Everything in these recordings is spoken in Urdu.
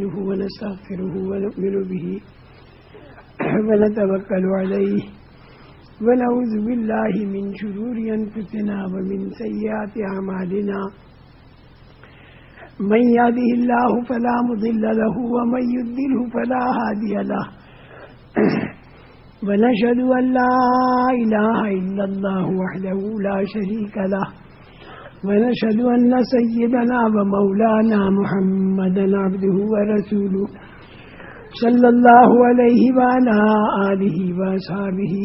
ونستغفره ونؤمن به ونتوكل عليه ونعوذ بالله من شرور أنفسنا ومن سيئات أعمالنا من يهده الله فلا مضل له ومن يضلل فلا هادي له ونشهد أن لا إله إلا الله وحده لا شريك له ونشهد أن سيدنا ومولانا محمدا عبده ورسوله صلى الله عليه وعلى آله وأصحابه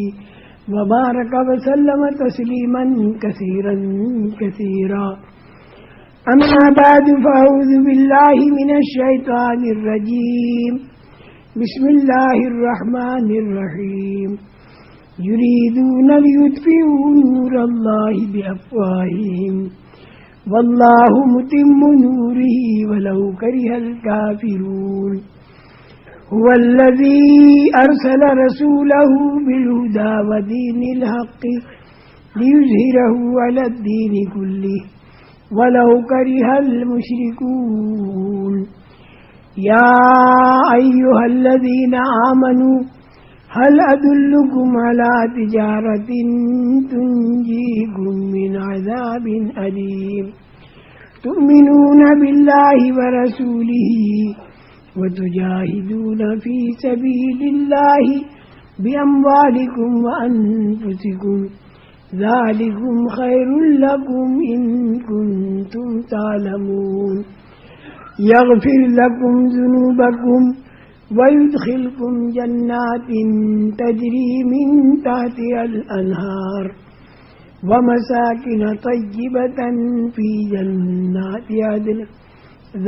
وبارك وسلم تسليما كثيرا كثيرا أما بعد فأعوذ بالله من الشيطان الرجيم بسم الله الرحمن الرحيم يريدون ليطفئوا نور الله بأفواههم والله متم نوره ولو كره الكافرون هو الذي أرسل رسوله بالهدى ودين الحق ليظهره على الدين كله ولو كره المشركون يا أيها الذين آمنوا هل أدلكم على تجارة تنجيكم من عذاب أليم تؤمنون بالله ورسوله وتجاهدون في سبيل الله بأموالكم وأنفسكم ذلكم خير لكم إن كنتم تعلمون يغفر لكم ذنوبكم ويدخلكم جنات تجري من تحتها الأنهار ومساكن طيبة في جنات عدن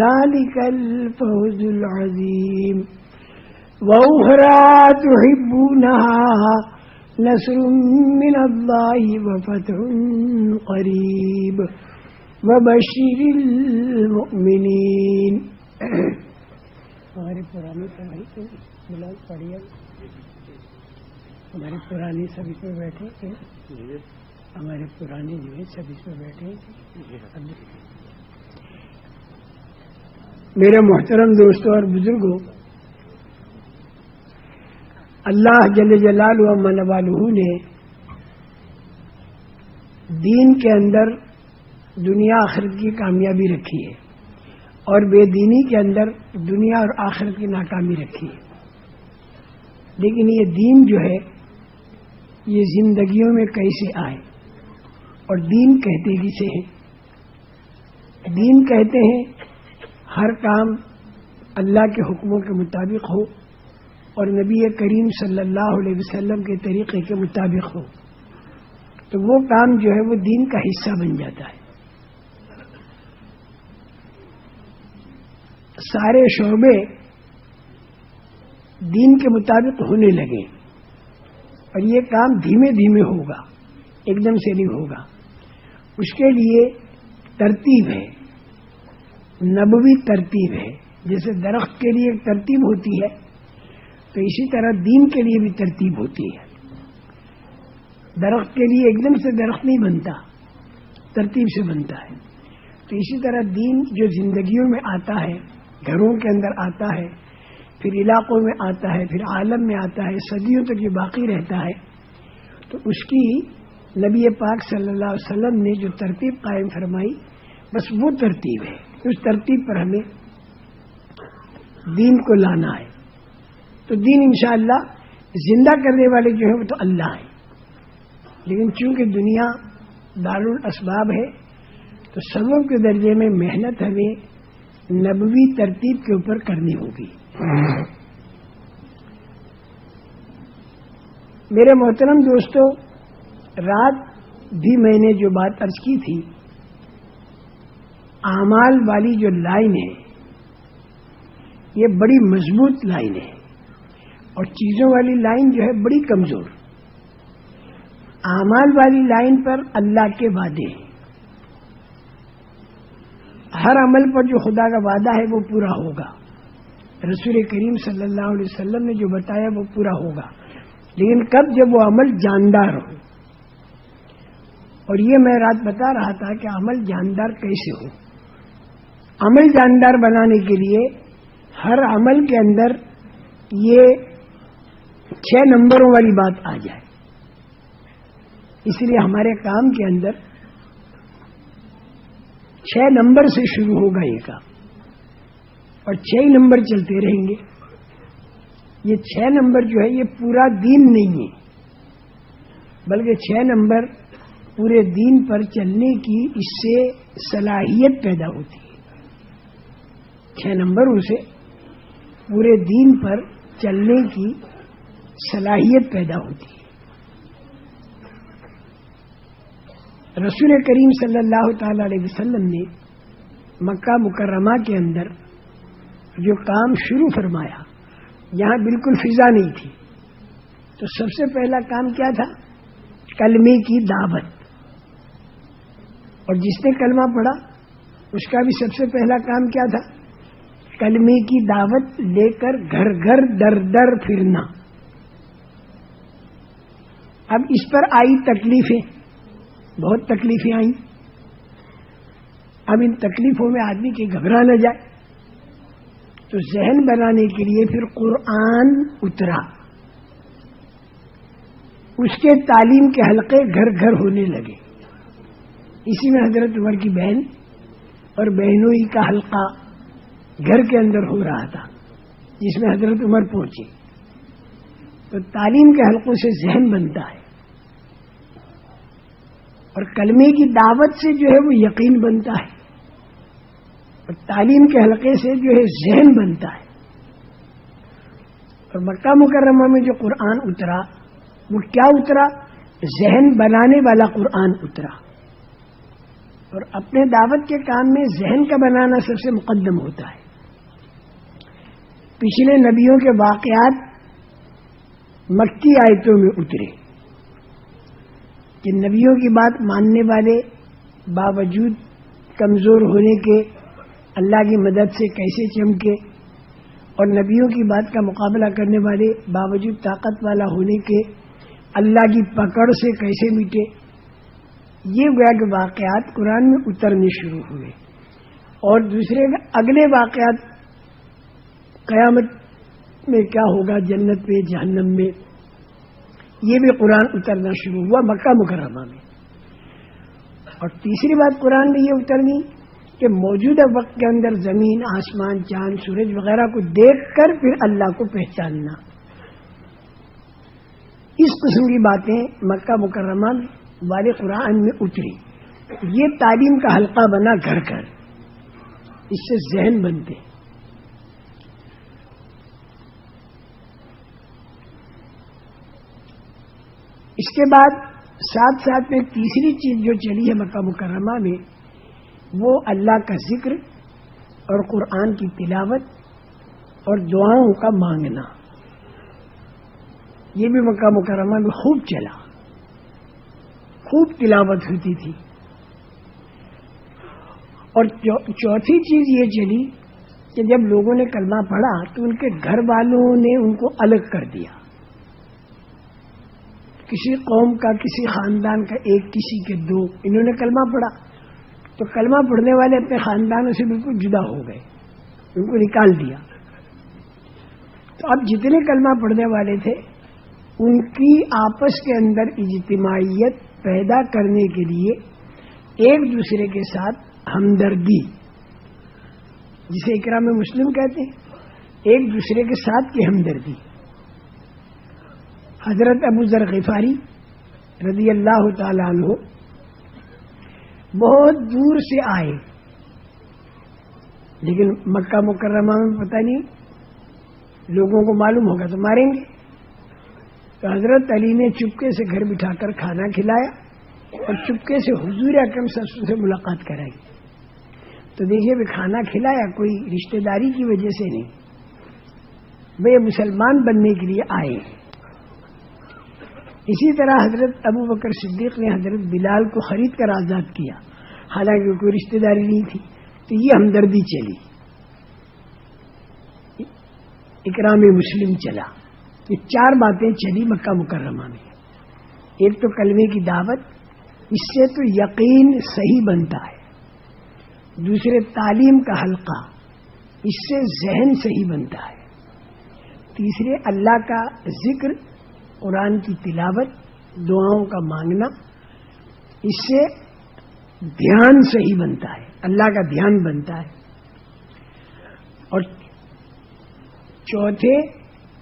ذلك الفوز العظيم وأخرى تحبونها نصر من الله وفتح قريب وبشر المؤمنين. ہماری پرانی بلال پڑھیے ہماری پرانی سب اس میں بیٹھے تھے ہمارے پرانے جو ہے سب اس میں بیٹھے تھے. میرے محترم دوستوں اور بزرگوں، اللہ جل جلالہ و من والہ نے دین کے اندر دنیا آخرت کی کامیابی رکھی ہے اور بے دینی کے اندر دنیا اور آخرت کی ناکامی رکھی ہے. لیکن یہ دین جو ہے یہ زندگیوں میں کیسے آئے اور دین کہتے کسے ہیں؟ دین کہتے ہیں ہر کام اللہ کے حکموں کے مطابق ہو اور نبی کریم صلی اللہ علیہ وسلم کے طریقے کے مطابق ہو تو وہ کام جو ہے وہ دین کا حصہ بن جاتا ہے. سارے شعبے دین کے مطابق ہونے لگے اور یہ کام دھیمے دھیمے ہوگا، ایک دم سے نہیں ہوگا. اس کے لیے ترتیب ہے، نبوی ترتیب ہے. جیسے درخت کے لیے ایک ترتیب ہوتی ہے تو اسی طرح دین کے لیے بھی ترتیب ہوتی ہے. درخت کے لیے ایک دم سے درخت نہیں بنتا، ترتیب سے بنتا ہے. تو اسی طرح دین جو زندگیوں میں آتا ہے، گھروں کے اندر آتا ہے، پھر علاقوں میں آتا ہے، پھر عالم میں آتا ہے، صدیوں تک یہ باقی رہتا ہے. تو اس کی نبی پاک صلی اللہ علیہ وسلم نے جو ترتیب قائم فرمائی بس وہ ترتیب ہے. اس ترتیب پر ہمیں دین کو لانا ہے. تو دین انشاءاللہ زندہ کرنے والے جو ہیں وہ تو اللہ ہیں، لیکن چونکہ دنیا دارالاسباب ہے تو سبب کے درجے میں محنت ہمیں نبوی ترتیب کے اوپر کرنی ہوگی. میرے محترم دوستو، رات بھی میں نے جو بات عرض کی تھی، اعمال والی جو لائن ہے یہ بڑی مضبوط لائن ہے اور چیزوں والی لائن جو ہے بڑی کمزور. اعمال والی لائن پر اللہ کے وعدے ہیں، ہر عمل پر جو خدا کا وعدہ ہے وہ پورا ہوگا. رسول کریم صلی اللہ علیہ وسلم نے جو بتایا وہ پورا ہوگا، لیکن کب؟ جب وہ عمل جاندار ہو. اور یہ میں رات بتا رہا تھا کہ عمل جاندار کیسے ہو. عمل جاندار بنانے کے لیے ہر عمل کے اندر یہ 6 نمبروں والی بات آ جائے. اس لیے ہمارے کام کے اندر 6 نمبر سے شروع ہوگا یہ کام اور 6 نمبر چلتے رہیں گے. یہ 6 نمبر جو ہے یہ پورا دین نہیں ہے، بلکہ 6 نمبر پورے دین پر چلنے کی اس سے صلاحیت پیدا ہوتی ہے. 6 نمبروں سے پورے دین پر چلنے کی صلاحیت پیدا ہوتی ہے. رسول کریم صلی اللہ تعالی علیہ وسلم نے مکہ مکرمہ کے اندر جو کام شروع فرمایا، یہاں بالکل فضا نہیں تھی، تو سب سے پہلا کام کیا تھا؟ کلمے کی دعوت. اور جس نے کلمہ پڑھا اس کا بھی سب سے پہلا کام کیا تھا؟ کلمے کی دعوت لے کر گھر گھر در در پھرنا. اب اس پر آئی تکلیفیں، بہت تکلیفیں آئیں. اب ان تکلیفوں میں آدمی کے گھبرا نہ جائے تو ذہن بنانے کے لیے پھر قرآن اترا. اس کے تعلیم کے حلقے گھر گھر ہونے لگے. اسی میں حضرت عمر کی بہن اور بہنوئی کا حلقہ گھر کے اندر ہو رہا تھا، جس میں حضرت عمر پہنچے. تو تعلیم کے حلقوں سے ذہن بنتا ہے اور کلمے کی دعوت سے جو ہے وہ یقین بنتا ہے اور تعلیم کے حلقے سے جو ہے ذہن بنتا ہے. اور مکہ مکرمہ میں جو قرآن اترا وہ کیا اترا؟ ذہن بنانے والا قرآن اترا. اور اپنے دعوت کے کام میں ذہن کا بنانا سب سے مقدم ہوتا ہے. پچھلے نبیوں کے واقعات مکی آیتوں میں اترے کہ نبیوں کی بات ماننے والے باوجود کمزور ہونے کے اللہ کی مدد سے کیسے چمکے، اور نبیوں کی بات کا مقابلہ کرنے والے باوجود طاقت والا ہونے کے اللہ کی پکڑ سے کیسے مٹے. یہ گویا کہ واقعات قرآن میں اترنے شروع ہوئے. اور دوسرے اگلے واقعات قیامت میں کیا ہوگا، جنت میں جہنم میں، یہ بھی قرآن اترنا شروع ہوا مکہ مکرمہ میں. اور تیسری بات قرآن میں یہ اترنی کہ موجودہ وقت کے اندر زمین، آسمان، چاند، سورج وغیرہ کو دیکھ کر پھر اللہ کو پہچاننا. اس قسم کی باتیں مکہ مکرمہ والے قرآن میں اتری. یہ تعلیم کا حلقہ بنا گھر گھر، اس سے ذہن بنتے. اس کے بعد ساتھ ساتھ میں تیسری چیز جو چلی ہے مکہ مکرمہ میں، وہ اللہ کا ذکر اور قرآن کی تلاوت اور دعاؤں کا مانگنا. یہ بھی مکہ مکرمہ میں خوب چلا، خوب تلاوت ہوتی تھی. اور چوتھی چیز یہ چلی کہ جب لوگوں نے کلمہ پڑھا تو ان کے گھر والوں نے ان کو الگ کر دیا. کسی قوم کا، کسی خاندان کا ایک، کسی کے دو، انہوں نے کلمہ پڑھا تو کلمہ پڑھنے والے اپنے خاندانوں سے بالکل جدا ہو گئے، ان کو نکال دیا. تو اب جتنے کلمہ پڑھنے والے تھے ان کی آپس کے اندر اجتماعیت پیدا کرنے کے لیے ایک دوسرے کے ساتھ ہمدردی، جسے اکرام مسلم کہتے ہیں، ایک دوسرے کے ساتھ کی ہمدردی. حضرت ابو ذر غفاری رضی اللہ تعالی عنہ بہت دور سے آئے، لیکن مکہ مکرمہ میں پتہ نہیں، لوگوں کو معلوم ہوگا تو ماریں گے. تو حضرت علی نے چپکے سے گھر بٹھا کر کھانا کھلایا اور چپکے سے حضور اکرم صلی اللہ علیہ وسلم سے ملاقات کرائی. تو دیکھیے بھی کھانا کھلایا کوئی رشتہ داری کی وجہ سے نہیں، وہ مسلمان بننے کے لیے آئے. اسی طرح حضرت ابو بکر صدیق نے حضرت بلال کو خرید کر آزاد کیا، حالانکہ کوئی رشتہ داری نہیں تھی. تو یہ ہمدردی چلی، اکرام مسلم چلا. یہ 4 باتیں چلی مکہ مکرمہ میں. ایک تو کلمے کی دعوت، اس سے تو یقین صحیح بنتا ہے. دوسرے تعلیم کا حلقہ، اس سے ذہن صحیح بنتا ہے. تیسرے اللہ کا ذکر، قرآن کی تلاوت، دعاؤں کا مانگنا، اس سے دھیان صحیح بنتا ہے، اللہ کا دھیان بنتا ہے. اور چوتھے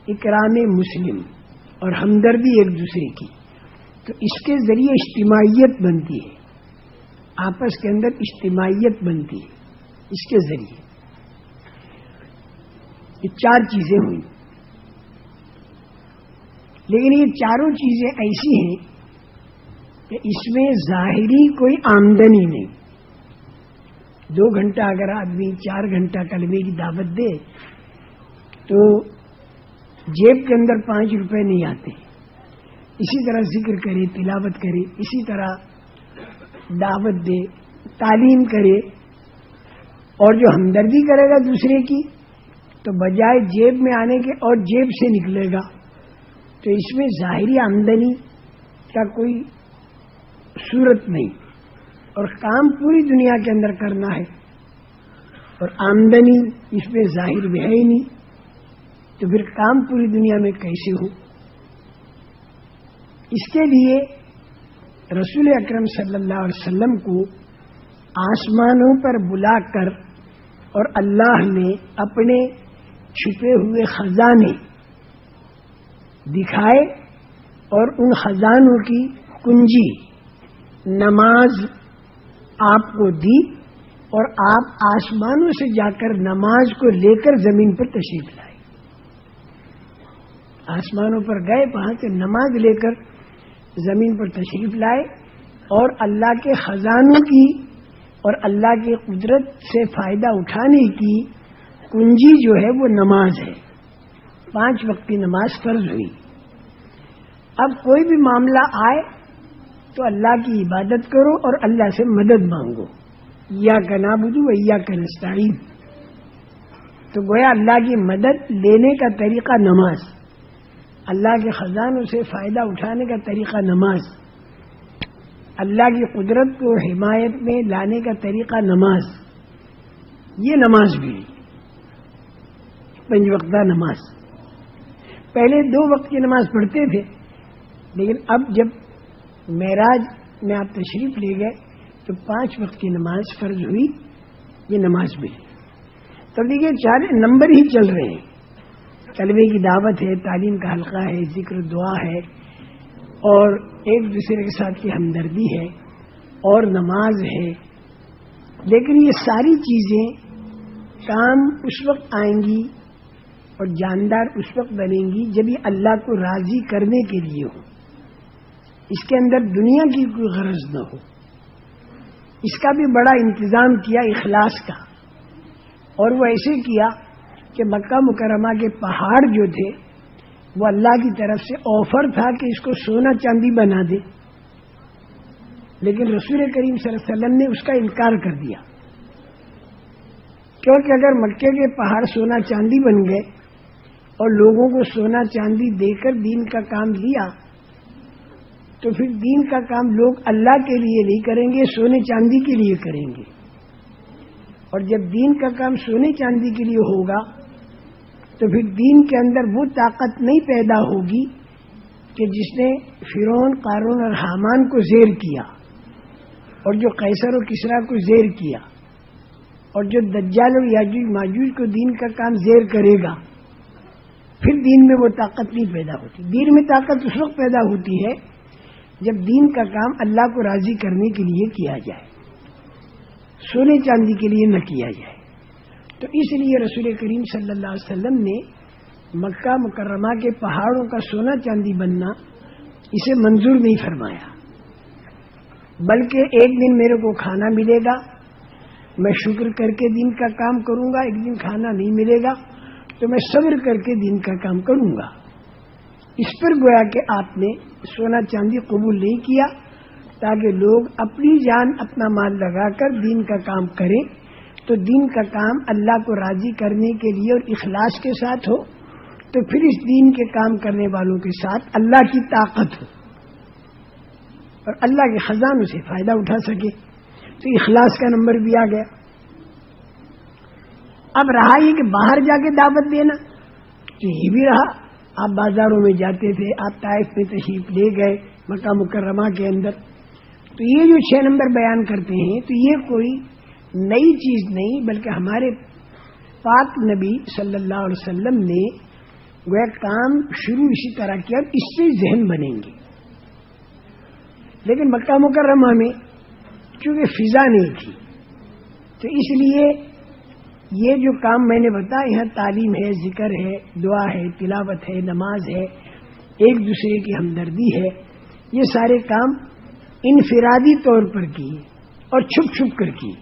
اکرام مسلم اور ہمدردی ایک دوسرے کی، تو اس کے ذریعے اجتماعیت بنتی ہے، آپس کے اندر اجتماعیت بنتی ہے اس کے ذریعے. یہ چار چیزیں ہوئی، لیکن یہ چاروں چیزیں ایسی ہیں کہ اس میں ظاہری کوئی آمدنی نہیں. 2 گھنٹہ اگر آدمی 4 گھنٹہ کلمے کی دعوت دے تو جیب کے اندر 5 روپے نہیں آتے. اسی طرح ذکر کرے، تلاوت کرے، اسی طرح دعوت دے، تعلیم کرے، اور جو ہمدردی کرے گا دوسرے کی تو بجائے جیب میں آنے کے اور جیب سے نکلے گا. تو اس میں ظاہری آمدنی کا کوئی صورت نہیں، اور کام پوری دنیا کے اندر کرنا ہے اور آمدنی اس میں ظاہر بھی ہے ہی نہیں، تو پھر کام پوری دنیا میں کیسے ہو؟ اس کے لیے رسول اکرم صلی اللہ علیہ وسلم کو آسمانوں پر بلا کر اور اللہ نے اپنے چھپے ہوئے خزانے دکھائے، اور ان خزانوں کی کنجی نماز آپ کو دی، اور آپ آسمانوں سے جا کر نماز کو لے کر زمین پر تشریف لائے. آسمانوں پر گئے، وہاں سے نماز لے کر زمین پر تشریف لائے، اور اللہ کے خزانوں کی اور اللہ کی قدرت سے فائدہ اٹھانے کی کنجی جو ہے وہ نماز ہے. 5 وقت کی نماز فرض ہوئی. اب کوئی بھی معاملہ آئے تو اللہ کی عبادت کرو اور اللہ سے مدد مانگو. ایاک نعبد و ایاک نستعین. تو گویا اللہ کی مدد لینے کا طریقہ نماز، اللہ کے خزانوں سے فائدہ اٹھانے کا طریقہ نماز، اللہ کی قدرت کو حمایت میں لانے کا طریقہ نماز. یہ نماز بھی 5 وقتہ نماز. پہلے 2 وقت کی نماز پڑھتے تھے، لیکن اب جب معراج میں آپ تشریف لے گئے تو 5 وقت کی نماز فرض ہوئی. یہ نماز بھی تو دیکھیے 4 نمبر ہی چل رہے ہیں. کلمے کی دعوت ہے، تعلیم کا حلقہ ہے، ذکر دعا ہے، اور ایک دوسرے کے ساتھ کی ہمدردی ہے، اور نماز ہے. لیکن یہ ساری چیزیں کام اس وقت آئیں گی اور جاندار اس وقت بنیں گی جب یہ اللہ کو راضی کرنے کے لیے ہو. اس کے اندر دنیا کی کوئی غرض نہ ہو. اس کا بھی بڑا انتظام کیا اخلاص کا، اور وہ ایسے کیا کہ مکہ مکرمہ کے پہاڑ جو تھے وہ اللہ کی طرف سے آفر تھا کہ اس کو سونا چاندی بنا دے، لیکن رسول کریم صلی اللہ علیہ وسلم نے اس کا انکار کر دیا، کیونکہ اگر مکے کے پہاڑ سونا چاندی بن گئے اور لوگوں کو سونا چاندی دے کر دین کا کام لیا تو پھر دین کا کام لوگ اللہ کے لیے نہیں کریں گے، سونے چاندی کے لیے کریں گے. اور جب دین کا کام سونے چاندی کے لیے ہوگا تو پھر دین کے اندر وہ طاقت نہیں پیدا ہوگی کہ جس نے فرعون، قارون اور حامان کو زیر کیا، اور جو قیصر و کسریٰ کو زیر کیا، اور جو دجال اور یاجوج ماجوج کو دین کا کام زیر کرے گا. پھر دین میں وہ طاقت نہیں پیدا ہوتی. دین میں طاقت اس وقت پیدا ہوتی ہے جب دین کا کام اللہ کو راضی کرنے کے لیے کیا جائے، سونے چاندی کے لیے نہ کیا جائے. تو اس لیے رسول کریم صلی اللہ علیہ وسلم نے مکہ مکرمہ کے پہاڑوں کا سونا چاندی بننا اسے منظور نہیں فرمایا، بلکہ ایک دن میرے کو کھانا ملے گا، میں شکر کر کے دین کا کام کروں گا، ایک دن کھانا نہیں ملے گا تو میں صبر کر کے دین کا کام کروں گا. اس پر گویا کہ آپ نے سونا چاندی قبول نہیں کیا تاکہ لوگ اپنی جان اپنا مال لگا کر دین کا کام کریں. تو دین کا کام اللہ کو راضی کرنے کے لیے اور اخلاص کے ساتھ ہو، تو پھر اس دین کے کام کرنے والوں کے ساتھ اللہ کی طاقت ہو اور اللہ کے خزانوں سے فائدہ اٹھا سکے. تو اخلاص کا نمبر بھی آ گیا. اب رہا یہ کہ باہر جا کے دعوت دینا، تو یہ بھی رہا. آپ بازاروں میں جاتے تھے، آپ طائف میں تشریف لے گئے مکہ مکرمہ کے اندر، تو یہ جو 6 نمبر بیان کرتے ہیں تو یہ کوئی نئی چیز نہیں، بلکہ ہمارے پاک نبی صلی اللہ علیہ وسلم نے وہ کام شروع اسی طرح کیا، اس سے ذہن بنیں گے. لیکن مکہ مکرمہ میں چونکہ فضا نہیں تھی، تو اس لیے یہ جو کام میں نے بتایا، یہاں تعلیم ہے، ذکر ہے، دعا ہے، تلاوت ہے، نماز ہے، ایک دوسرے کی ہمدردی ہے، یہ سارے کام انفرادی طور پر کیے اور چھپ چھپ کر کیے.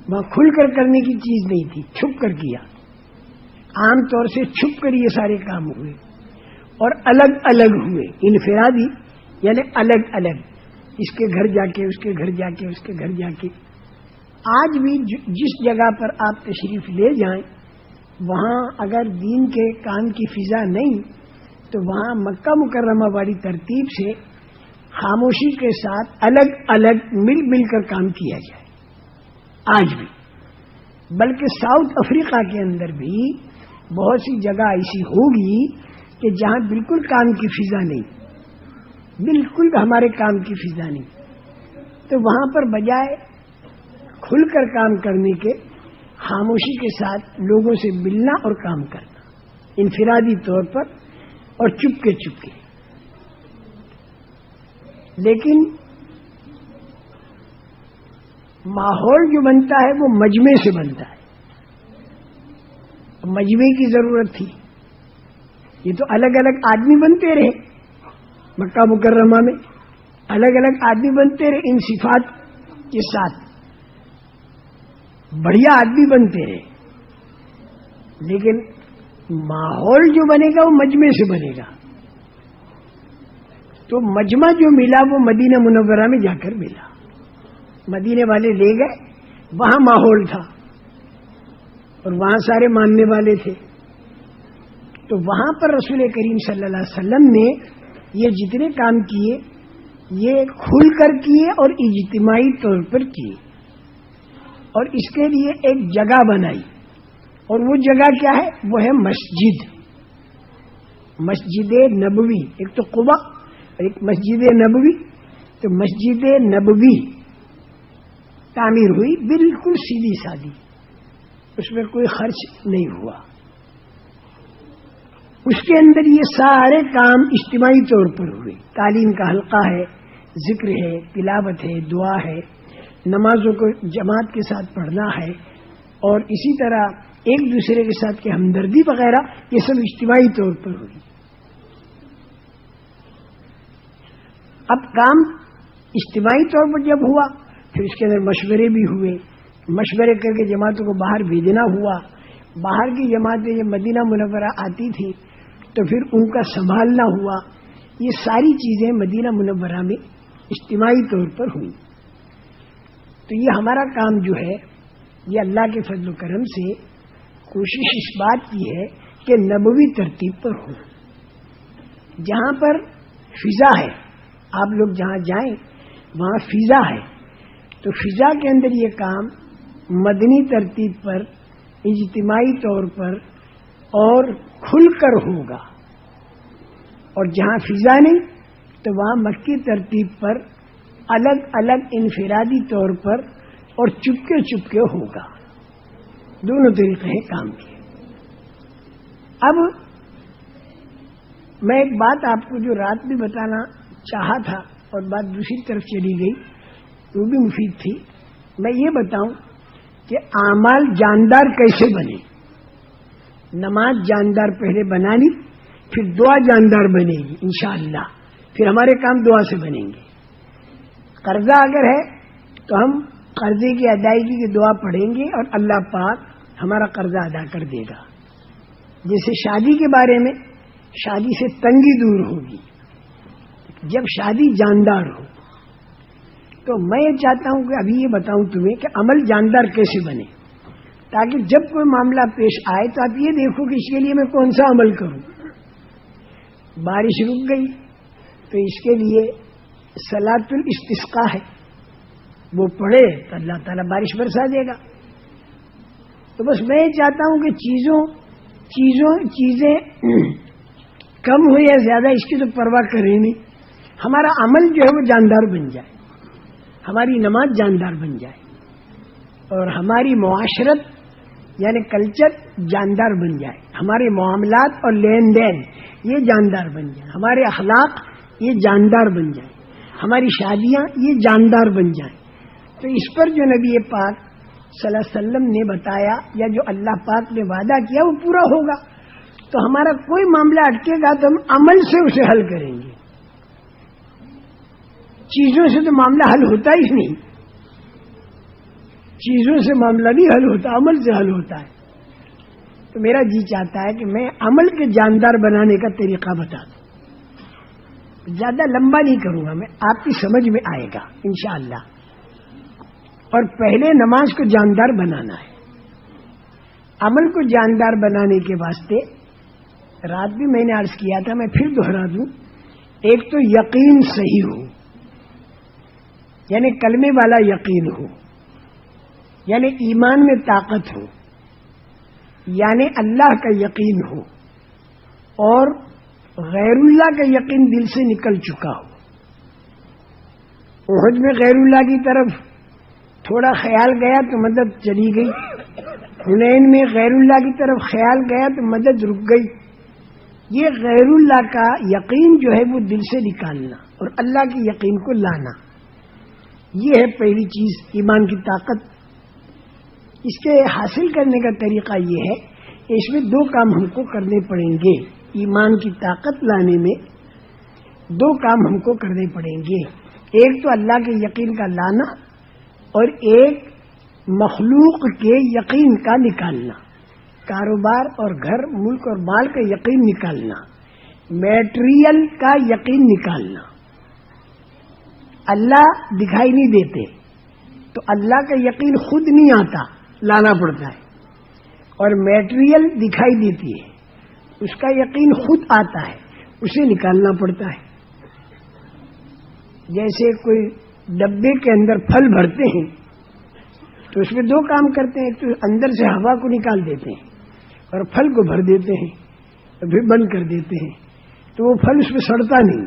وہاں کھل کر کرنے کی چیز نہیں تھی، چھپ کر کیا. عام طور سے چھپ کر یہ سارے کام ہوئے اور الگ الگ ہوئے. انفرادی یعنی الگ الگ، اس کے گھر جا کے، اس کے گھر جا کے، اس کے گھر جا کے. آج بھی جس جگہ پر آپ تشریف لے جائیں، وہاں اگر دین کے کام کی فضا نہیں تو وہاں مکہ مکرمہ والی ترتیب سے خاموشی کے ساتھ الگ الگ مل مل کر کام کیا جائے. آج بھی، بلکہ ساؤتھ افریقہ کے اندر بھی بہت سی جگہ ایسی ہوگی کہ جہاں بالکل کام کی فضا نہیں، بالکل ہمارے کام کی فضا نہیں، تو وہاں پر بجائے کھل کر کام کرنے کے خاموشی کے ساتھ لوگوں سے ملنا اور کام کرنا، انفرادی طور پر اور چپکے چپکے. لیکن ماحول جو بنتا ہے وہ مجمع سے بنتا ہے. مجمع کی ضرورت تھی. یہ تو الگ الگ آدمی بنتے رہے، مکہ مکرمہ میں الگ الگ آدمی بنتے رہے، ان صفات کے ساتھ بڑھیا آدمی بنتے رہے. لیکن ماحول جو بنے گا وہ مجمع سے بنے گا. تو مجمع جو ملا وہ مدینہ منورہ میں جا کر ملا. مدینے والے لے گئے، وہاں ماحول تھا اور وہاں سارے ماننے والے تھے. تو وہاں پر رسول کریم صلی اللہ علیہ وسلم نے یہ جتنے کام کیے یہ کھل کر کیے اور اجتماعی طور پر کیے، اور اس کے لیے ایک جگہ بنائی. اور وہ جگہ کیا ہے؟ وہ ہے مسجد، مسجد نبوی. ایک تو قباء، ایک مسجد نبوی. تو مسجد نبوی تعمیر ہوئی، بالکل سیدھی سادی، اس میں کوئی خرچ نہیں ہوا. اس کے اندر یہ سارے کام اجتماعی طور پر ہوئے. تعلیم کا حلقہ ہے، ذکر ہے، تلاوت ہے، دعا ہے، نمازوں کو جماعت کے ساتھ پڑھنا ہے، اور اسی طرح ایک دوسرے کے ساتھ کی ہمدردی وغیرہ، یہ سب اجتماعی طور پر ہوئی. اب کام اجتماعی طور پر جب ہوا پھر اس کے اندر مشورے بھی ہوئے. مشورے کر کے جماعتوں کو باہر بھیجنا ہوا. باہر کی جماعتیں جب مدینہ منورہ آتی تھی تو پھر ان کا سنبھالنا ہوا. یہ ساری چیزیں مدینہ منورہ میں اجتماعی طور پر ہوئی. تو یہ ہمارا کام جو ہے، یہ اللہ کے فضل و کرم سے کوشش اس بات کی ہے کہ نبوی ترتیب پر ہو. جہاں پر فضا ہے، آپ لوگ جہاں جائیں وہاں فضا ہے، تو فضا کے اندر یہ کام مدنی ترتیب پر، اجتماعی طور پر اور کھل کر ہوگا. اور جہاں فضا نہیں تو وہاں مکی ترتیب پر الگ الگ انفرادی طور پر اور چپکے چپکے ہوگا. دونوں طریقے ہیں کام کے. اب میں ایک بات آپ کو جو رات بھی بتانا چاہا تھا اور بات دوسری طرف چلی گئی، وہ بھی مفید تھی. میں یہ بتاؤں کہ اعمال جاندار کیسے بنے. نماز جاندار پہلے بنانی، پھر دعا جاندار بنے گی انشاءاللہ، پھر ہمارے کام دعا سے بنیں گے. قرضہ اگر ہے تو ہم قرضے کی ادائیگی کی دعا پڑھیں گے اور اللہ پاک ہمارا قرضہ ادا کر دے گا. جیسے شادی کے بارے میں، شادی سے تنگی دور ہوگی جب شادی جاندار ہو. تو میں یہ چاہتا ہوں کہ ابھی یہ بتاؤں تمہیں کہ عمل جاندار کیسے بنے، تاکہ جب کوئی معاملہ پیش آئے تو آپ یہ دیکھو کہ اس کے لیے میں کون سا عمل کروں. بارش رک گئی تو اس کے لیے صلاۃ الاستسقاء ہے، وہ پڑھے تو اللہ تعالیٰ بارش برسا دے گا. تو بس میں یہ چاہتا ہوں کہ چیزیں کم ہو یا زیادہ اس کی تو پرواہ کریں نہیں. ہمارا عمل جو ہے وہ جاندار بن جائے, ہماری نماز جاندار بن جائے, اور ہماری معاشرت یعنی کلچر جاندار بن جائے, ہمارے معاملات اور لین دین یہ جاندار بن جائے, ہمارے اخلاق یہ جاندار بن جائے, ہماری شادیاں یہ جاندار بن جائیں. تو اس پر جو نبی پاک صلی اللہ علیہ وسلم نے بتایا یا جو اللہ پاک نے وعدہ کیا وہ پورا ہوگا. تو ہمارا کوئی معاملہ اٹکے گا تو ہم عمل سے اسے حل کریں گے. چیزوں سے تو معاملہ حل ہوتا ہی نہیں, چیزوں سے معاملہ نہیں حل ہوتا, عمل سے حل ہوتا ہے. تو میرا جی چاہتا ہے کہ میں عمل کے جاندار بنانے کا طریقہ بتا دوں. زیادہ لمبا نہیں کروں گا میں, آپ کی سمجھ میں آئے گا انشاءاللہ. اور پہلے نماز کو جاندار بنانا ہے. عمل کو جاندار بنانے کے واسطے رات بھی میں نے عرض کیا تھا, میں پھر دوہرا دوں. ایک تو یقین صحیح ہو, یعنی کلمے والا یقین ہو, یعنی ایمان میں طاقت ہو, یعنی اللہ کا یقین ہو, اور غیر اللہ کا یقین دل سے نکل چکا ہو. احد میں غیر اللہ کی طرف تھوڑا خیال گیا تو مدد چلی گئی, حنین میں غیر اللہ کی طرف خیال گیا تو مدد رک گئی. یہ غیر اللہ کا یقین جو ہے وہ دل سے نکالنا اور اللہ کے یقین کو لانا, یہ ہے پہلی چیز, ایمان کی طاقت. اس کے حاصل کرنے کا طریقہ یہ ہے کہ اس میں دو کام ہم کو کرنے پڑیں گے. ایمان کی طاقت لانے میں دو کام ہم کو کرنے پڑیں گے. ایک تو اللہ کے یقین کا لانا, اور ایک مخلوق کے یقین کا نکالنا. کاروبار اور گھر, ملک اور مال کا یقین نکالنا, میٹریل کا یقین نکالنا. اللہ دکھائی نہیں دیتے تو اللہ کا یقین خود نہیں آتا, لانا پڑتا ہے. اور میٹریل دکھائی دیتی ہے, اس کا یقین خود آتا ہے, اسے نکالنا پڑتا ہے. جیسے کوئی ڈبے کے اندر پھل بھرتے ہیں تو اس میں دو کام کرتے ہیں, تو اندر سے ہوا کو نکال دیتے ہیں اور پھل کو بھر دیتے ہیں, پھر بند کر دیتے ہیں, تو وہ پھل اس میں سڑتا نہیں.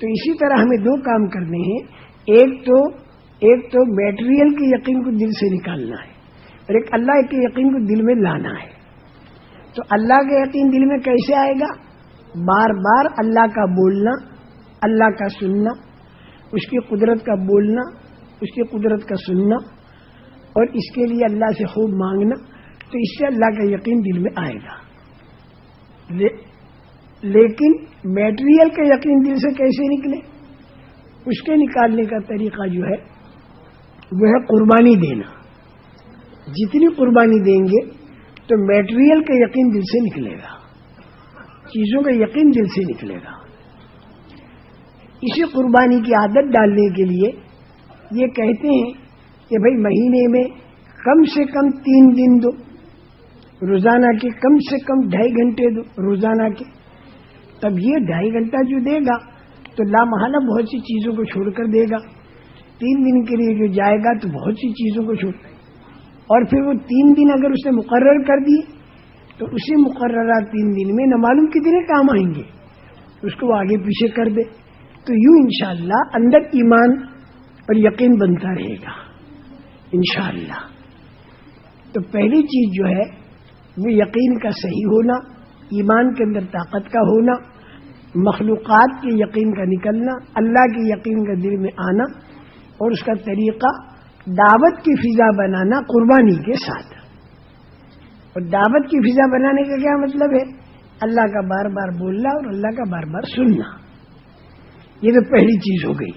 تو اسی طرح ہمیں دو کام کرنے ہیں. ایک تو میٹریل کے یقین کو دل سے نکالنا ہے, اور ایک اللہ کے یقین کو دل میں لانا ہے. تو اللہ کا یقین دل میں کیسے آئے گا؟ بار بار اللہ کا بولنا, اللہ کا سننا, اس کی قدرت کا بولنا, اس کی قدرت کا سننا, اور اس کے لیے اللہ سے خوب مانگنا. تو اس سے اللہ کا یقین دل میں آئے گا. لیکن میٹریل کا یقین دل سے کیسے نکلے؟ اس کے نکالنے کا طریقہ جو ہے وہ ہے قربانی دینا. جتنی قربانی دیں گے تو میٹریل کا یقین دل سے نکلے گا, چیزوں کا یقین دل سے نکلے گا. اسی قربانی کی عادت ڈالنے کے لیے یہ کہتے ہیں کہ بھائی مہینے میں کم سے کم 3 دن دو, روزانہ کے کم سے کم 2.5 گھنٹے دو روزانہ کے. تب یہ 2.5 گھنٹہ جو دے گا تو لامحالہ بہت سی چیزوں کو چھوڑ کر دے گا. 3 دن کے لیے جو جائے گا تو بہت سی چیزوں کو چھوڑ, اور پھر وہ 3 دن اگر اس نے مقرر کر دیے تو اسی مقررہ 3 دن میں نہ معلوم کتنے کام آئیں گے, اس کو وہ آگے پیچھے کر دے. تو یوں انشاءاللہ اندر ایمان اور یقین بنتا رہے گا انشاءاللہ. تو پہلی چیز جو ہے وہ یقین کا صحیح ہونا, ایمان کے اندر طاقت کا ہونا, مخلوقات کے یقین کا نکلنا, اللہ کے یقین کا دل میں آنا, اور اس کا طریقہ دعوت کی فضا بنانا قربانی کے ساتھ. اور دعوت کی فضا بنانے کا کیا مطلب ہے؟ اللہ کا بار بار بولنا اور اللہ کا بار بار سننا. یہ تو پہلی چیز ہو گئی.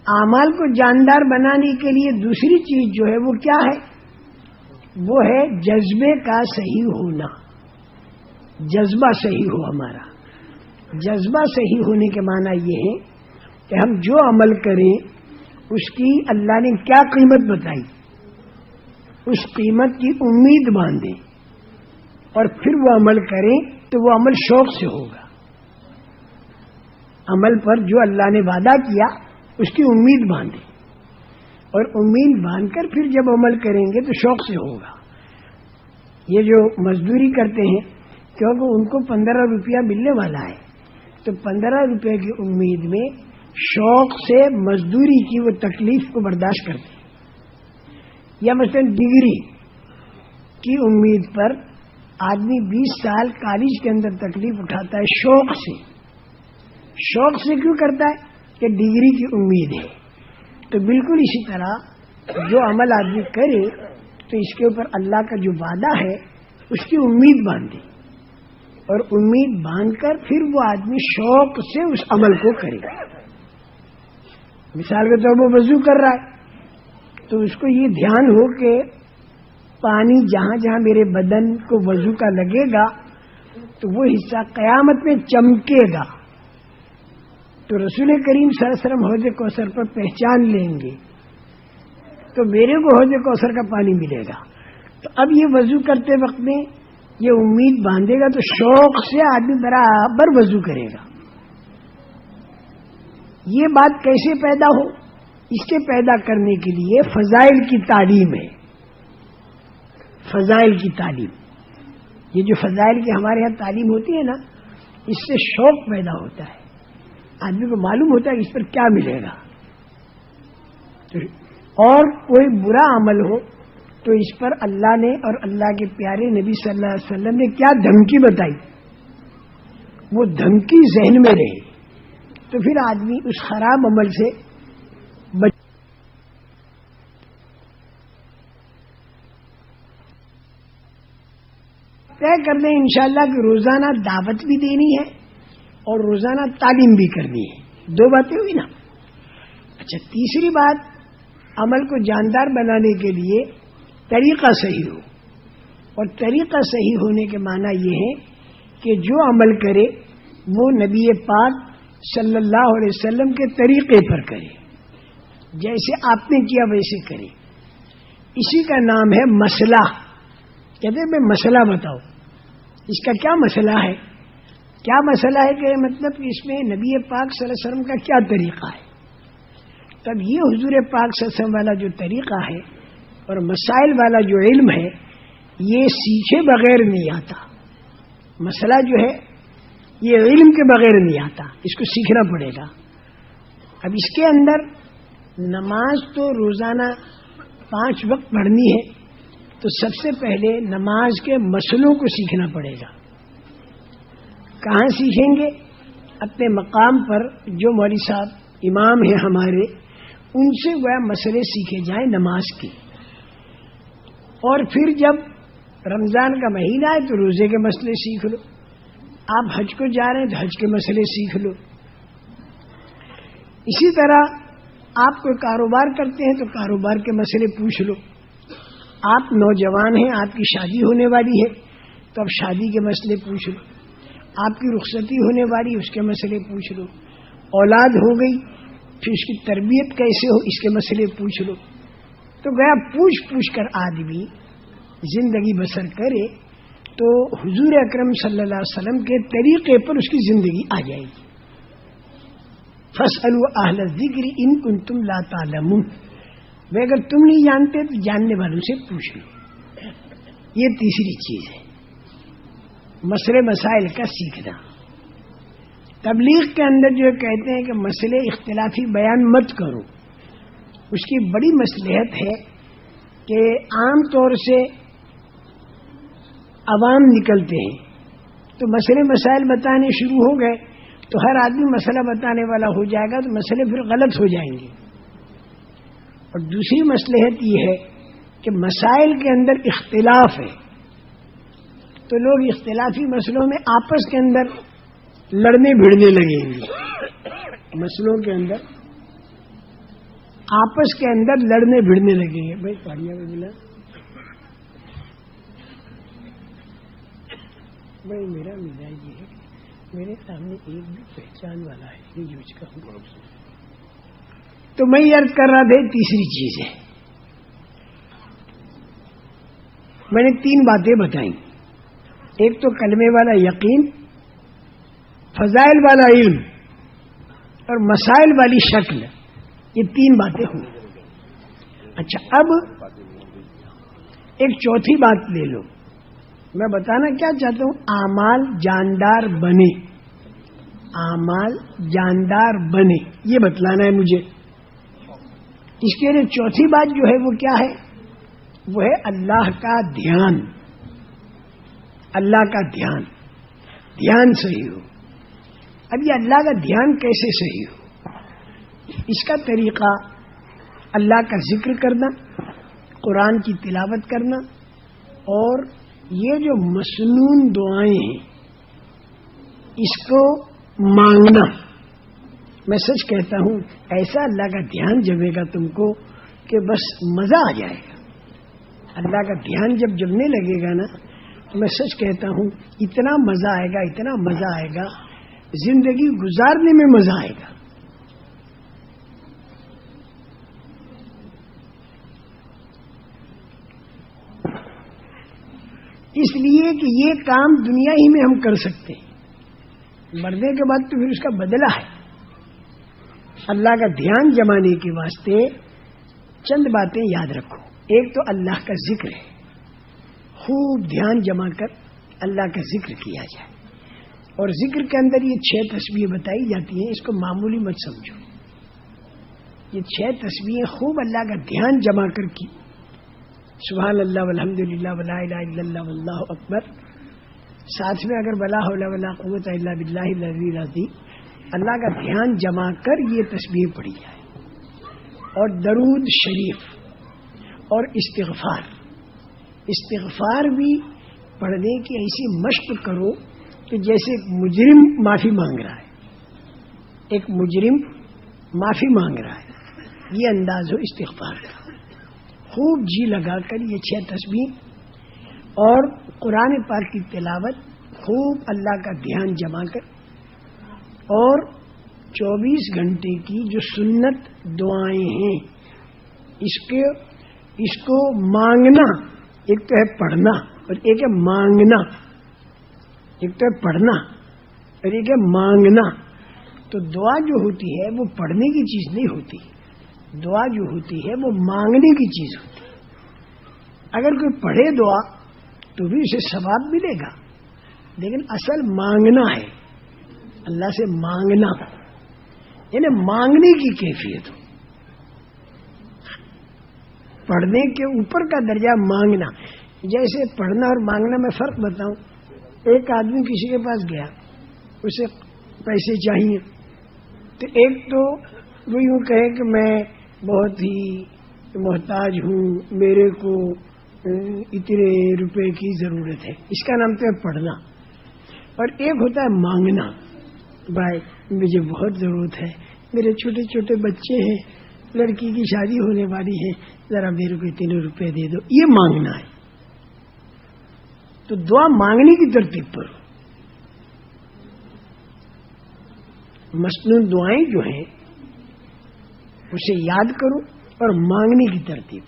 اعمال کو جاندار بنانے کے لیے دوسری چیز جو ہے وہ کیا ہے؟ وہ ہے جذبے کا صحیح ہونا. جذبہ صحیح ہو ہمارا. جذبہ صحیح ہونے کے معنی یہ ہے کہ ہم جو عمل کریں اس کی اللہ نے کیا قیمت بتائی, اس قیمت کی امید باندھیں, اور پھر وہ عمل کریں تو وہ عمل شوق سے ہوگا. عمل پر جو اللہ نے وعدہ کیا اس کی امید باندھیں. اور امید باندھ کر پھر جب عمل کریں گے تو شوق سے ہوگا. یہ جو مزدوری کرتے ہیں کیونکہ ان کو 15 روپیہ ملنے والا ہے، تو 15 روپے کی امید میں شوق سے مزدوری کی وہ تکلیف کو برداشت کرتے ہیں. یا مثلا ڈگری کی امید پر آدمی 20 سال کالج کے اندر تکلیف اٹھاتا ہے شوق سے. شوق سے کیوں کرتا ہے؟ کہ ڈگری کی امید ہے. تو بالکل اسی طرح جو عمل آدمی کرے تو اس کے اوپر اللہ کا جو وعدہ ہے اس کی امید باندھے، اور امید باندھ کر پھر وہ آدمی شوق سے اس عمل کو کرے. مثال کے طور پر وضو کر رہا ہے تو اس کو یہ دھیان ہو کہ پانی جہاں جہاں میرے بدن کو وضو کا لگے گا تو وہ حصہ قیامت میں چمکے گا، تو رسول کریم صلی اللہ علیہ وسلم حوض کوثر پر پہچان لیں گے تو میرے کو حوض کوثر کا پانی ملے گا. تو اب یہ وضو کرتے وقت میں یہ امید باندھے گا تو شوق سے آدمی برابر وضو کرے گا. یہ بات کیسے پیدا ہو؟ اس کے پیدا کرنے کے لیے فضائل کی تعلیم ہے. فضائل کی تعلیم، یہ جو فضائل کی ہمارے یہاں تعلیم ہوتی ہے نا، اس سے شوق پیدا ہوتا ہے. آدمی کو معلوم ہوتا ہے کہ اس پر کیا ملے گا. اور کوئی برا عمل ہو تو اس پر اللہ نے اور اللہ کے پیارے نبی صلی اللہ علیہ وسلم نے کیا دھمکی بتائی، وہ دھمکی ذہن میں رہے تو پھر آدمی اس خراب عمل سے بچ. طے کر لیں انشاءاللہ کہ روزانہ دعوت بھی دینی ہے اور روزانہ تعلیم بھی کرنی ہے. 2 باتیں ہوئی نا. اچھا، تیسری بات، عمل کو جاندار بنانے کے لیے طریقہ صحیح ہو. اور طریقہ صحیح ہونے کے معنی یہ ہے کہ جو عمل کرے وہ نبی پاک صلی اللہ علیہ وسلم کے طریقے پر کرے، جیسے آپ نے کیا ویسے کرے. اسی کا نام ہے مسئلہ. کہتے ہیں میں مسئلہ بتاؤ، اس کا کیا مسئلہ ہے؟ کیا مسئلہ ہے کہ مطلب کہ اس میں نبی پاک صلی اللہ علیہ وسلم کا کیا طریقہ ہے. تب یہ حضور پاک صلی اللہ علیہ وسلم والا جو طریقہ ہے اور مسائل والا جو علم ہے یہ سیکھے بغیر نہیں آتا. مسئلہ جو ہے یہ علم کے بغیر نہیں آتا، اس کو سیکھنا پڑے گا. اب اس کے اندر نماز تو روزانہ 5 وقت پڑھنی ہے، تو سب سے پہلے نماز کے مسئلوں کو سیکھنا پڑے گا. کہاں سیکھیں گے؟ اپنے مقام پر جو مولوی صاحب امام ہیں ہمارے، ان سے وہ مسئلے سیکھے جائیں نماز کے. اور پھر جب رمضان کا مہینہ ہے تو روزے کے مسئلے سیکھ لو. آپ حج کو جا رہے ہیں تو حج کے مسئلے سیکھ لو. اسی طرح آپ کوئی کاروبار کرتے ہیں تو کاروبار کے مسئلے پوچھ لو. آپ نوجوان ہیں، آپ کی شادی ہونے والی ہے تو اب شادی کے مسئلے پوچھ لو. آپ کی رخصتی ہونے والی اس کے مسئلے پوچھ لو. اولاد ہو گئی پھر اس کی تربیت کیسے ہو اس کے مسئلے پوچھ لو. تو گیا پوچھ کر آدمی زندگی بسر کرے تو حضور اکرم صلی اللہ علیہ وسلم کے طریقے پر اس کی زندگی آ جائے گی. فاسألوا اہل الذکر ان کنتم لا تعلمون. میں اگر تم نہیں جانتے تو جاننے والوں سے پوچھ لو. یہ تیسری چیز ہے، مسئلے مسائل کا سیکھنا. تبلیغ کے اندر جو کہتے ہیں کہ مسئلے اختلافی بیان مت کرو، اس کی بڑی مصلحت ہے کہ عام طور سے عوام نکلتے ہیں تو مسئلے مسائل بتانے شروع ہو گئے تو ہر آدمی مسئلہ بتانے والا ہو جائے گا تو مسئلے پھر غلط ہو جائیں گے. اور دوسری مصلحت یہ ہے کہ مسائل کے اندر اختلاف ہے تو لوگ اختلافی مسئلوں میں آپس کے اندر لڑنے بھیڑنے لگیں گے. مسئلوں کے اندر آپس کے اندر لڑنے بھیڑنے لگیں گے. بھائی پاڑیا میں ملا بھائی، میرا مزاج یہ ہے میرے سامنے ایک بھی پہچان والا ہے یہ یوز کا ہوں. تو میں یہ عرض کر رہا تھا تیسری چیز ہے، میں نے 3 باتیں بتائیں. ایک تو کلمے والا یقین، فضائل والا علم اور مسائل والی شکل. یہ 3 باتیں ہوئی. اچھا، اب ایک چوتھی بات لے لو. میں بتانا کیا چاہتا ہوں، اعمال جاندار بنے، اعمال جاندار بنے، یہ بتلانا ہے مجھے. اس کے لیے چوتھی بات جو ہے وہ کیا ہے؟ وہ ہے اللہ کا دھیان. اللہ کا دھیان، دھیان صحیح ہو. اب یہ اللہ کا دھیان کیسے صحیح ہو؟ اس کا طریقہ اللہ کا ذکر کرنا، قرآن کی تلاوت کرنا، اور یہ جو مسنون دعائیں ہیں اس کو مانگنا. میں سچ کہتا ہوں ایسا اللہ کا دھیان جمے گا تم کو کہ بس مزہ آ جائے گا. اللہ کا دھیان جب جمنے لگے گا نا، میں سچ کہتا ہوں اتنا مزہ آئے گا، اتنا مزہ آئے گا، زندگی گزارنے میں مزہ آئے گا. اس لیے کہ یہ کام دنیا ہی میں ہم کر سکتے ہیں، مرنے کے بعد تو پھر اس کا بدلہ ہے. اللہ کا دھیان جمانے کے واسطے چند باتیں یاد رکھو. ایک تو اللہ کا ذکر ہے، خوب دھیان جما کر اللہ کا ذکر کیا جائے. اور ذکر کے اندر یہ 6 تسبیحیں بتائی جاتی ہیں، اس کو معمولی مت سمجھو. یہ 6 تسبیحیں خوب اللہ کا دھیان جما کر کی. سبحان اللہ والحمد للہ ولا الہ الا اللہ واللہ اکبر، ساتھ میں اگر ولا حول ولا قوت الا باللہ العلی العظیم، اللہ کا دھیان جما کر یہ تسبیح پڑھی جائے. اور درود شریف اور استغفار. استغفار بھی پڑھنے کی ایسی مشق کرو کہ جیسے ایک مجرم معافی مانگ رہا ہے، ایک مجرم معافی مانگ رہا ہے، یہ انداز ہو استغفار کا. خوب جی لگا کر یہ 6 تسبیح اور قرآن پاک کی تلاوت، خوب اللہ کا دھیان جما کر، اور 24 گھنٹے کی جو سنت دعائیں ہیں اس کو مانگنا. ایک تو ہے پڑھنا اور ایک ہے مانگنا. ایک تو ہے پڑھنا اور ایک ہے مانگنا. تو دعا جو ہوتی ہے وہ پڑھنے کی چیز نہیں ہوتی، دعا جو ہوتی ہے وہ مانگنے کی چیز ہوتی ہے. اگر کوئی پڑھے دعا تو بھی اسے ثواب ملے گا، لیکن اصل مانگنا ہے، اللہ سے مانگنا، یعنی مانگنے کی کیفیت ہو. پڑھنے کے اوپر کا درجہ مانگنا. جیسے پڑھنا اور مانگنا میں فرق بتاؤں. ایک آدمی کسی کے پاس گیا، اسے پیسے چاہیے، تو ایک تو وہ یوں کہے کہ میں بہت ہی محتاج ہوں، میرے کو اتنے روپے کی ضرورت ہے، اس کا نام تو ہے پڑھنا. اور ایک ہوتا ہے مانگنا، بھائی مجھے بہت ضرورت ہے، میرے چھوٹے چھوٹے بچے ہیں، لڑکی کی شادی ہونے والی ہے، ذرا میرے کو اتنے روپے دے دو. یہ مانگنا ہے. تو دعا مانگنے کی ترتیب پر، مسنون دعائیں جو ہیں اسے یاد کرو اور مانگنے کی ترتیب.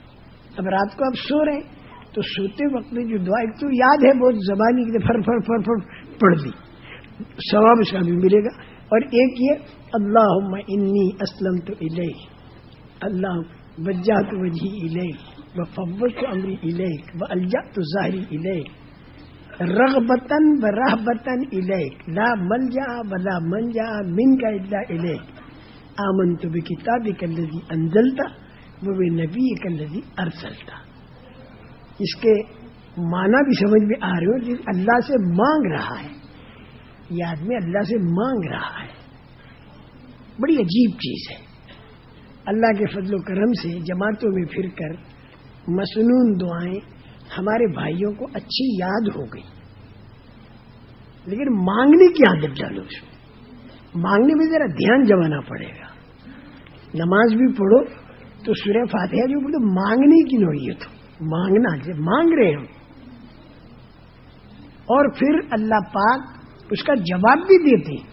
اب رات کو آپ سو رہے ہیں تو سوتے وقت میں جو دعا ایک تو یاد ہے بہت زبانی کی فر فر فر فر پڑھ دی، ثواب اس کا بھی ملے گا. اور ایک یہ اللہم انی اسلمت الیک، اللہ وجہت وجہی الیک وفوضت امری الیک والجأت ظہری الیک رغبتاً ورہبتاً الیک لا ملجأ ولا منجأ منک الا الیک آمنت بکتابک الذی انزلت وبنبیک الذی ارسلت. اس کے معنی بھی سمجھ میں آ رہے ہو. اللہ سے مانگ رہا ہے، یہ آدمی اللہ سے مانگ رہا ہے. بڑی عجیب چیز ہے. اللہ کے فضل و کرم سے جماعتوں میں پھر کر مسنون دعائیں ہمارے بھائیوں کو اچھی یاد ہو گئی، لیکن مانگنے کی عادت ڈالو. اس میں مانگنے میں ذرا دھیان جمانا پڑے گا. نماز بھی پڑھو تو سورہ فاتحہ جو پڑھو مانگنے کی نوعیت ہو، مانگنا جب مانگ رہے ہو، اور پھر اللہ پاک اس کا جواب بھی دیتے ہیں.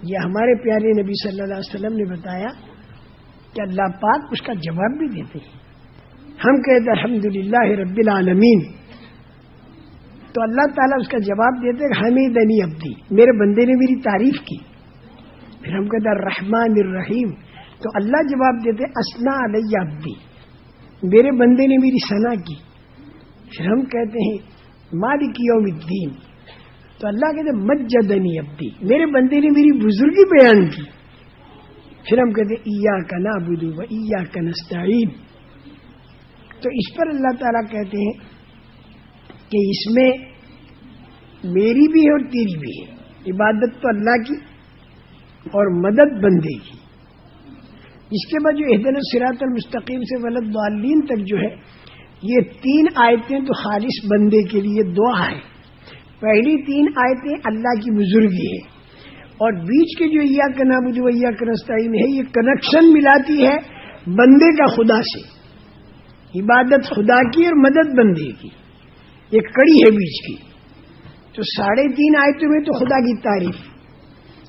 یہ ہمارے پیارے نبی صلی اللہ علیہ وسلم نے بتایا کہ اللہ پاک اس کا جواب بھی دیتے ہیں. ہم کہتے ہیں الحمدللہ رب العالمین، تو اللہ تعالیٰ اس کا جواب دیتے ہیں حمیدنی عبدی، میرے بندے نے میری تعریف کی. پھر ہم کہتے ہیں الرحمن الرحیم، تو اللہ جواب دیتے اسنا علیہ عبدی، میرے بندے نے میری ثنا کی. پھر ہم کہتے ہیں مالک یوم الدین، تو اللہ کہتے مجدنی عبدی، میرے بندے نے میری بزرگی بیان کی. پھر ہم کہتے ایاک نعبد و ایاک نستعین. تو اس پر اللہ تعالیٰ کہتے ہیں کہ اس میں میری بھی ہے اور تیری بھی ہے. عبادت تو اللہ کی اور مدد بندے کی. اس کے بعد جو اہدنا الصراط المستقیم سے ولضالین تک جو ہے، یہ 3 آیتیں تو خالص بندے کے لیے دعا ہے. پہلی 3 آیتیں اللہ کی بزرگی ہے، اور بیچ کے جو ایاک نعبد و ایاک نستعین ہے، یہ کنیکشن ملاتی ہے بندے کا خدا سے. عبادت خدا کی اور مدد بندے کی، ایک کڑی ہے بیچ کی. تو 3.5 آیتوں میں تو خدا کی تعریف،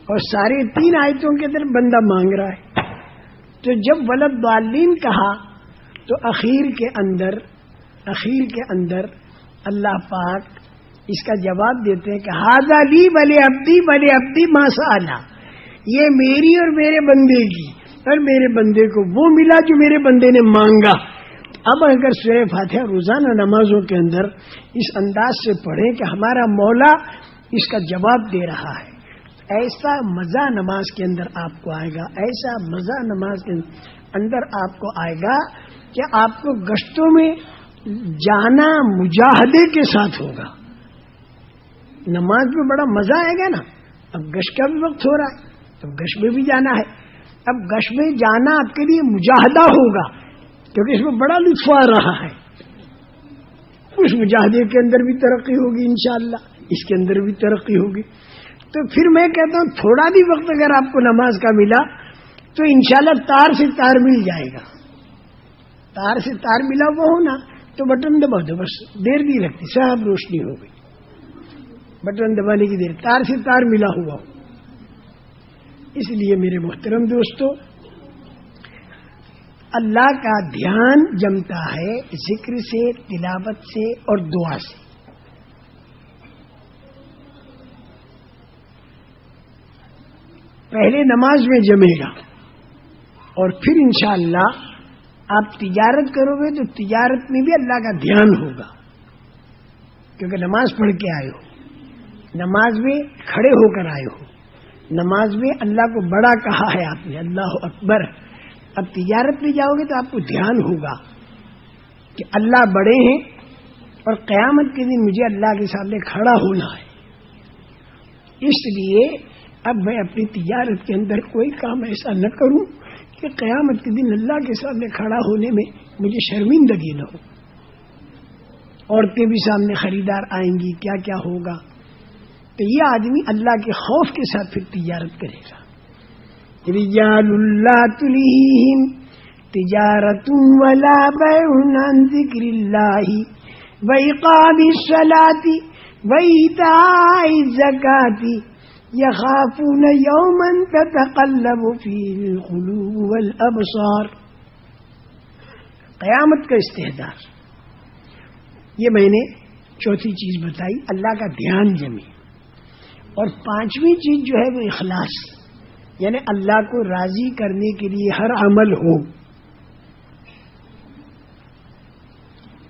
اور 3.5 آیتوں کے اندر بندہ مانگ رہا ہے. تو جب ولضالین کہا تو اخیر کے اندر اللہ پاک اس کا جواب دیتے ہیں کہ ھذا لی بلے عبدی ما سأل، یہ میری اور میرے بندے کی، اور میرے بندے کو وہ ملا جو میرے بندے نے مانگا. اب اگر سورہ فاتحہ روزانہ نمازوں کے اندر اس انداز سے پڑھیں کہ ہمارا مولا اس کا جواب دے رہا ہے، ایسا مزہ نماز کے اندر آپ کو آئے گا، ایسا مزہ نماز کے اندر آپ کو آئے گا کہ آپ کو گشتوں میں جانا مجاہدے کے ساتھ ہوگا. نماز میں بڑا مزہ آئے گا نا. اب گشت کا بھی وقت ہو رہا ہے تو گشت میں بھی جانا ہے. اب گشت میں جانا آپ کے لیے مجاہدہ ہوگا، کیونکہ اس میں بڑا لطف آ رہا ہے. اس مجاہدے کے اندر بھی ترقی ہوگی انشاءاللہ، اس کے اندر بھی ترقی ہوگی. تو پھر میں کہتا ہوں تھوڑا بھی وقت اگر آپ کو نماز کا ملا تو انشاءاللہ تار سے تار مل جائے گا. تار سے تار ملا ہوا ہو نا تو بٹن دبا دو، بس دیر نہیں لگتی، صاحب روشنی ہو گئی. بٹن دبانے کی دیر، تار سے تار ملا ہوا ہو. اس لیے میرے محترم دوستو، اللہ کا دھیان جمتا ہے ذکر سے، تلاوت سے اور دعا سے. پہلے نماز میں جمے گا، اور پھر انشاءاللہ آپ تجارت کرو گے تو تجارت میں بھی اللہ کا دھیان ہوگا، کیونکہ نماز پڑھ کے آئے ہو، نماز میں کھڑے ہو کر آئے ہو، نماز میں اللہ کو بڑا کہا ہے آپ نے، اللہ اکبر. اب تجارت میں جاؤ گے تو آپ کو دھیان ہوگا کہ اللہ بڑے ہیں اور قیامت کے دن مجھے اللہ کے سامنے کھڑا ہونا ہے. اس لیے اب میں اپنی تجارت کے اندر کوئی کام ایسا نہ کروں کہ قیامت کے دن اللہ کے سامنے کھڑا ہونے میں مجھے شرمندگی نہ ہو. عورتیں بھی سامنے خریدار آئیں گی، کیا کیا ہوگا. تو یہ آدمی اللہ کے خوف کے ساتھ پھر تجارت کرے گا. رجال لا تلہیہم تجارت ولا بیع عن ذکر اللہ وإقام الصلاۃ وإیتاء الزکاۃ یخافون یوما تتقلب فیہ القلوب والابصار. قیامت کا استحضار. یہ میں نے چوتھی چیز بتائی، اللہ کا دھیان جمے. اور 5ویں چیز جو ہے وہ اخلاص، یعنی اللہ کو راضی کرنے کے لیے ہر عمل ہو.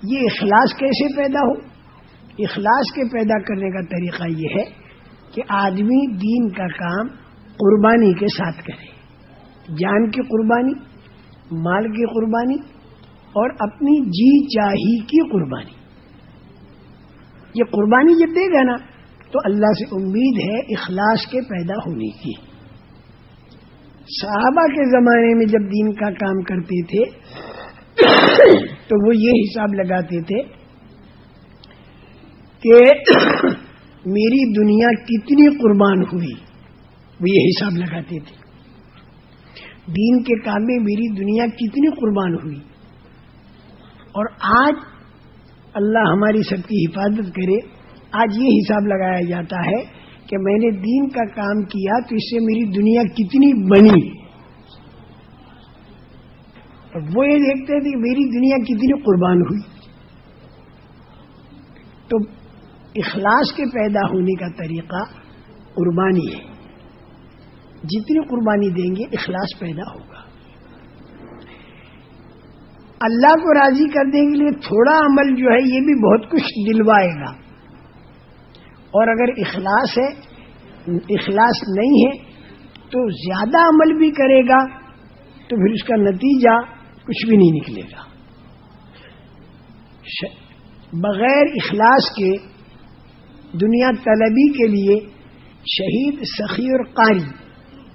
یہ اخلاص کیسے پیدا ہو؟ اخلاص کے پیدا کرنے کا طریقہ یہ ہے کہ آدمی دین کا کام قربانی کے ساتھ کرے. جان کی قربانی، مال کی قربانی اور اپنی جی چاہی کی قربانی. یہ قربانی جب دے گا نا تو اللہ سے امید ہے اخلاص کے پیدا ہونے کی. صحابہ کے زمانے میں جب دین کا کام کرتے تھے تو وہ یہ حساب لگاتے تھے کہ میری دنیا کتنی قربان ہوئی. وہ یہ حساب لگاتے تھے دین کے کام میں میری دنیا کتنی قربان ہوئی. اور آج اللہ ہماری سب کی حفاظت کرے، آج یہ حساب لگایا جاتا ہے کہ میں نے دین کا کام کیا تو اس سے میری دنیا کتنی بنی. وہ یہ دیکھتے تھے کہ میری دنیا کتنی قربان ہوئی. تو اخلاص کے پیدا ہونے کا طریقہ قربانی ہے. جتنی قربانی دیں گے اخلاص پیدا ہوگا. اللہ کو راضی کرنے کے لیے تھوڑا عمل جو ہے یہ بھی بہت کچھ دلوائے گا، اور اگر اخلاص ہے، اخلاص نہیں ہے تو زیادہ عمل بھی کرے گا تو پھر اس کا نتیجہ کچھ بھی نہیں نکلے گا۔ بغیر اخلاص کے دنیا طلبی کے لیے شہید، سخی اور قاری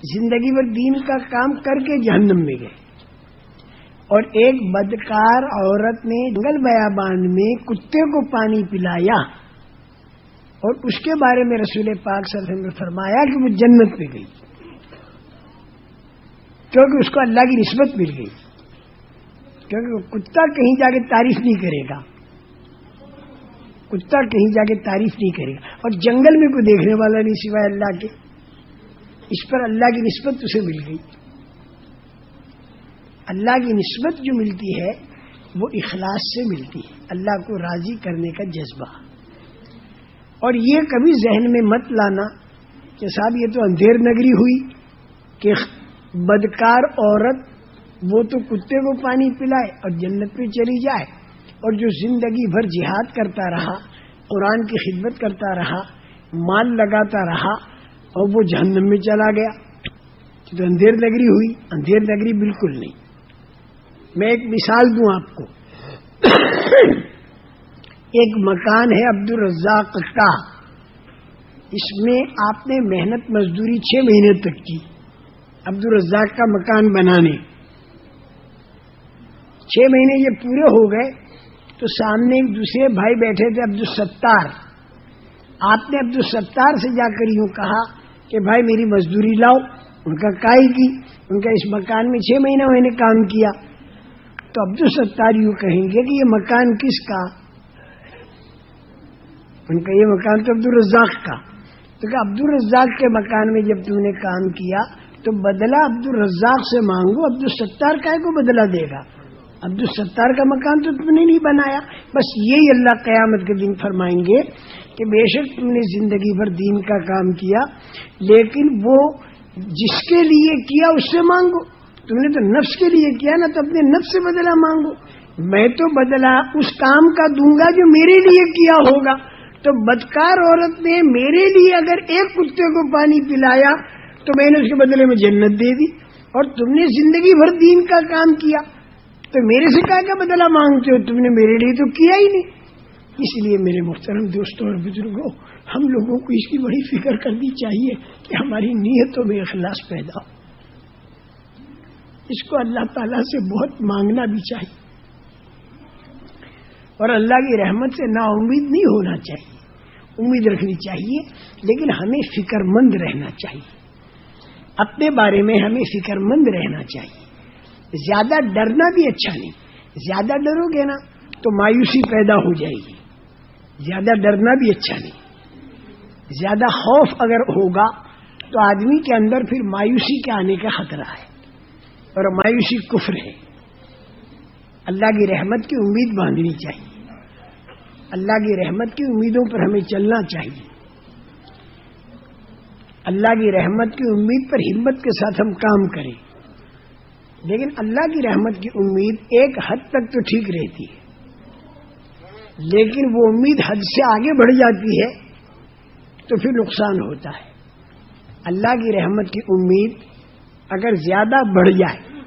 زندگی بھر دین کا کام کر کے جہنم میں گئے، اور ایک بدکار عورت نے جنگل بیابان میں کتے کو پانی پلایا اور اس کے بارے میں رسول پاک صلی اللہ علیہ وسلم نے فرمایا کہ وہ جنت پہ گئی، کیونکہ اس کو اللہ کی نسبت مل گئی، کیونکہ وہ کتا کہیں جا کے تعریف نہیں کرے گا، کتا کہیں جا کے تعریف نہیں کرے گا، اور جنگل میں کوئی دیکھنے والا نہیں سوائے اللہ کے، اس پر اللہ کی نسبت اسے مل گئی۔ اللہ کی نسبت جو ملتی ہے وہ اخلاص سے ملتی ہے، اللہ کو راضی کرنے کا جذبہ۔ اور یہ کبھی ذہن میں مت لانا کہ صاحب یہ تو اندھیر نگری ہوئی کہ بدکار عورت وہ تو کتے کو پانی پلائے اور جنت پہ چلی جائے، اور جو زندگی بھر جہاد کرتا رہا، قرآن کی خدمت کرتا رہا، مال لگاتا رہا اور وہ جہنم میں چلا گیا، تو اندھیر نگری ہوئی؟ اندھیر نگری بالکل نہیں۔ میں ایک مثال دوں آپ کو۔ ایک مکان ہے عبدالرزاق کا، اس میں آپ نے محنت مزدوری 6 مہینے تک کی عبدالرزاق کا مکان بنانے۔ 6 مہینے یہ پورے ہو گئے تو سامنے ایک دوسرے بھائی بیٹھے تھے عبدالستار۔ آپ نے عبدالستار سے جا کر یوں کہا کہ بھائی میری مزدوری لاؤ۔ ان کا کائی کی، ان کا اس مکان میں 6 مہینہ میں نے کام کیا، تو عبدالستار یوں کہیں گے کہ یہ مکان کس کا؟ ان کا یہ مکان تو عبدالرزاق کا۔ تو کہ عبدالرزاق کے مکان میں جب تم نے کام کیا تو بدلہ عبدالرزاق سے مانگو، عبدالستار کا کو بدلہ دے گا؟ عبدالستار کا مکان تو تم نے نہیں بنایا۔ بس یہی اللہ قیامت کے دن فرمائیں گے کہ بے شک تم نے زندگی بھر دین کا کام کیا، لیکن وہ جس کے لیے کیا اس سے مانگو۔ تم نے تو نفس کے لیے کیا نا، تو اپنے نفس سے بدلہ مانگو۔ میں تو بدلہ اس کام کا دوں گا جو میرے لیے کیا ہوگا۔ تو بدکار عورت نے میرے لیے اگر ایک کتے کو پانی پلایا تو میں نے اس کے بدلے میں جنت دے دی، اور تم نے زندگی بھر دین کا کام کیا تو میرے سے کیا بدلہ مانگتے ہو؟ تم نے میرے لیے تو کیا ہی نہیں۔ اس لیے میرے محترم دوستوں اور بزرگوں، ہم لوگوں کو اس کی بڑی فکر کرنی چاہیے کہ ہماری نیتوں میں اخلاص پیدا ہو۔ اس کو اللہ تعالیٰ سے بہت مانگنا بھی چاہیے، اور اللہ کی رحمت سے نا امید نہیں ہونا چاہیے، امید رکھنی چاہیے، لیکن ہمیں فکر مند رہنا چاہیے۔ اپنے بارے میں ہمیں فکر مند رہنا چاہیے۔ زیادہ ڈرنا بھی اچھا نہیں، زیادہ ڈرو گے نا تو مایوسی پیدا ہو جائے گی۔ زیادہ ڈرنا بھی اچھا نہیں، زیادہ خوف اگر ہوگا تو آدمی کے اندر پھر مایوسی کے آنے کا خطرہ ہے، اور مایوسی کفر ہے۔ اللہ کی رحمت کی امید باندھنی چاہیے، اللہ کی رحمت کی امیدوں پر ہمیں چلنا چاہیے، اللہ کی رحمت کی امید پر ہمت کے ساتھ ہم کام کریں۔ لیکن اللہ کی رحمت کی امید ایک حد تک تو ٹھیک رہتی ہے، لیکن وہ امید حد سے آگے بڑھ جاتی ہے تو پھر نقصان ہوتا ہے۔ اللہ کی رحمت کی امید اگر زیادہ بڑھ جائے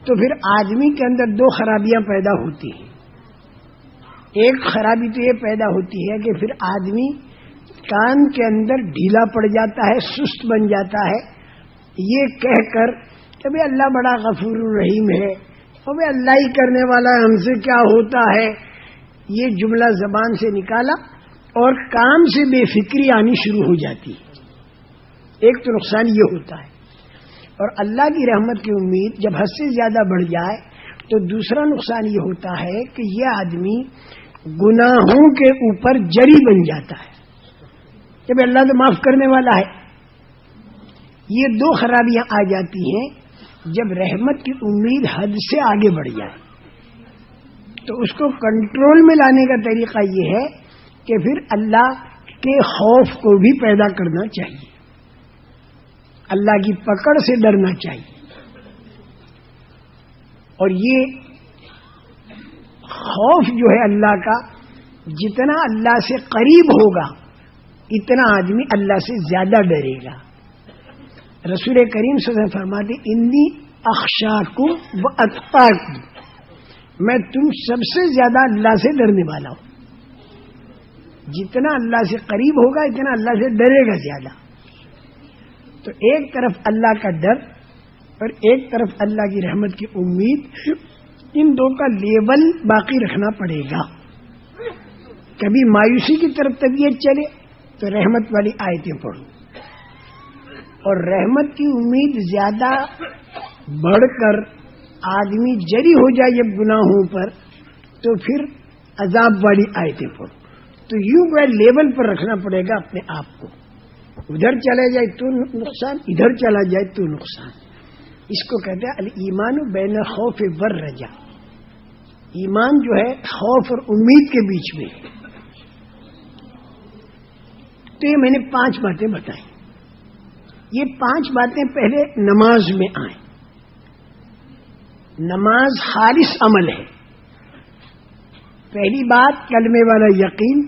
تو پھر آدمی کے اندر 2 خرابیاں پیدا ہوتی ہیں۔ ایک خرابی تو یہ پیدا ہوتی ہے کہ پھر آدمی کام کے اندر ڈھیلا پڑ جاتا ہے، سست بن جاتا ہے، یہ کہہ کر کہ بھئی اللہ بڑا غفور الرحیم ہے، اور بھئی اللہ ہی کرنے والا ہے، ہم سے کیا ہوتا ہے، یہ جملہ زبان سے نکالا اور کام سے بے فکری آنی شروع ہو جاتی ہے۔ ایک تو نقصان یہ ہوتا ہے، اور اللہ کی رحمت کی امید جب حد سے زیادہ بڑھ جائے تو دوسرا نقصان یہ ہوتا ہے کہ یہ آدمی گناہوں کے اوپر جری بن جاتا ہے کہ بھئی اللہ تو معاف کرنے والا ہے۔ یہ 2 خرابیاں آ جاتی ہیں جب رحمت کی امید حد سے آگے بڑھ جائے۔ تو اس کو کنٹرول میں لانے کا طریقہ یہ ہے کہ پھر اللہ کے خوف کو بھی پیدا کرنا چاہیے، اللہ کی پکڑ سے ڈرنا چاہیے۔ اور یہ خوف جو ہے اللہ کا، جتنا اللہ سے قریب ہوگا اتنا آدمی اللہ سے زیادہ ڈرے گا. رسول کریم صلی اللہ علیہ وسلم فرماتے انی اخشاکم و اتقاکم، میں تم سب سے زیادہ اللہ سے ڈرنے والا ہوں. جتنا اللہ سے قریب ہوگا اتنا اللہ سے ڈرے گا زیادہ. تو ایک طرف اللہ کا ڈر اور ایک طرف اللہ کی رحمت کی امید، ان دو کا لیول باقی رکھنا پڑے گا. کبھی مایوسی کی طرف طبیعت چلے تو رحمت والی آیتیں پڑھو، اور رحمت کی امید زیادہ بڑھ کر آدمی جری ہو جائے جب گناہوں پر تو پھر عذاب والی آیتیں پڑھو. تو یوں وہ لیول پر رکھنا پڑے گا اپنے آپ کو. ادھر چلا جائے تو نقصان، ادھر چلا جائے تو نقصان. اس کو کہتے ہیں الایمان بین خوف ور رجا. ایمان جو ہے خوف اور امید کے بیچ میں. تو یہ میں نے 5 باتیں بتائیں. یہ 5 باتیں پہلے نماز میں آئیں. نماز خالص عمل ہے. پہلی بات کلمے والا یقین،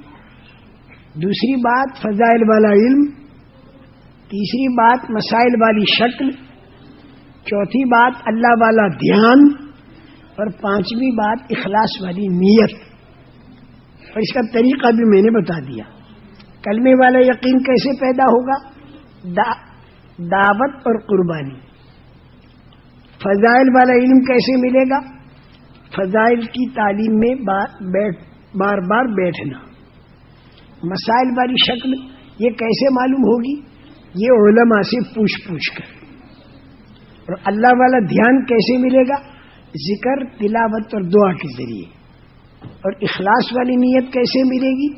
دوسری بات فضائل والا علم، تیسری بات مسائل والی شکل، چوتھی بات اللہ والا دھیان، اور 5ویں بات اخلاص والی نیت. اور اس کا طریقہ بھی میں نے بتا دیا. کلمے والا یقین کیسے پیدا ہوگا؟ دعوت اور قربانی. فضائل والا علم کیسے ملے گا؟ فضائل کی تعلیم میں بار بار بیٹھنا. مسائل والی شکل یہ کیسے معلوم ہوگی؟ یہ علماء سے پوچھ کر. اور اللہ والا دھیان کیسے ملے گا؟ ذکر، تلاوت اور دعا کے ذریعے. اور اخلاص والی نیت کیسے ملے گی؟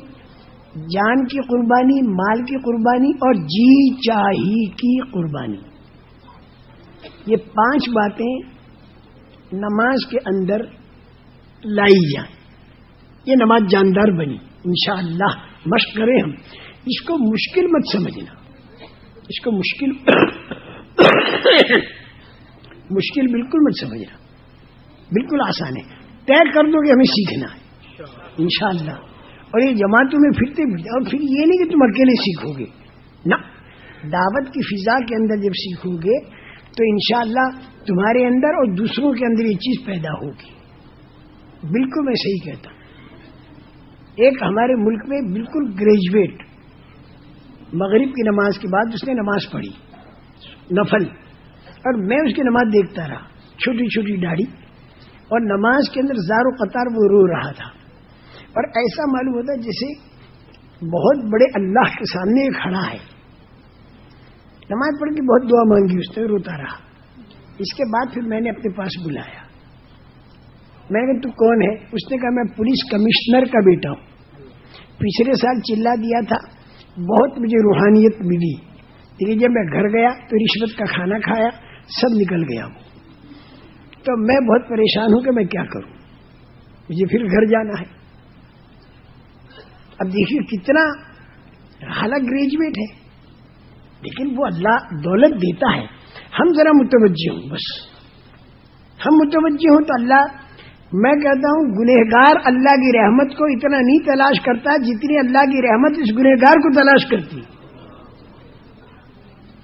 جان کی قربانی، مال کی قربانی اور جی چاہی کی قربانی. یہ 5 باتیں نماز کے اندر لائی جائیں. یہ نماز جاندار بنی انشاءاللہ. مشق کریں ہم. اس کو مشکل مت سمجھنا. اس کو مشکل بالکل مت سمجھنا. بالکل آسان ہے. طے کر دو کہ ہمیں سیکھنا ہے انشاءاللہ. اور یہ جماعتوں میں پھرتے اور پھر یہ نہیں کہ تم اکیلے سیکھو گے نا. دعوت کی فضا کے اندر جب سیکھو گے تو انشاءاللہ تمہارے اندر اور دوسروں کے اندر یہ چیز پیدا ہوگی. بالکل میں صحیح کہتا ہوں. ایک ہمارے ملک میں بالکل گریجویٹ مغرب کی نماز کے بعد اس نے نماز پڑھی نفل، اور میں اس کی نماز دیکھتا رہا. چھوٹی چھوٹی داڑھی اور نماز کے اندر زار و قطار وہ رو رہا تھا. اور ایسا معلوم ہوتا جیسے بہت بڑے اللہ کے سامنے کھڑا ہے. نماز پڑھ کے بہت دعا مانگی اس نے، روتا رہا. اس کے بعد پھر میں نے اپنے پاس بلایا. میں نے کہا تو کون ہے؟ اس نے کہا میں پولیس کمشنر کا بیٹا ہوں. پچھلے سال چلا دیا تھا، بہت مجھے روحانیت ملی، لیکن جب میں گھر گیا تو رشوت کا کھانا کھایا، سب نکل گیا. تو میں بہت پریشان ہوں کہ میں کیا کروں، مجھے پھر گھر جانا ہے. اب دیکھیے کتنا حالانکہ گریجویٹ ہے، لیکن وہ اللہ دولت دیتا ہے. ہم ذرا متوجہ ہوں، بس ہم متوجہ ہوں تو اللہ. میں کہتا ہوں گنہگار اللہ کی رحمت کو اتنا نہیں تلاش کرتا جتنی اللہ کی رحمت اس گنہگار کو تلاش کرتی.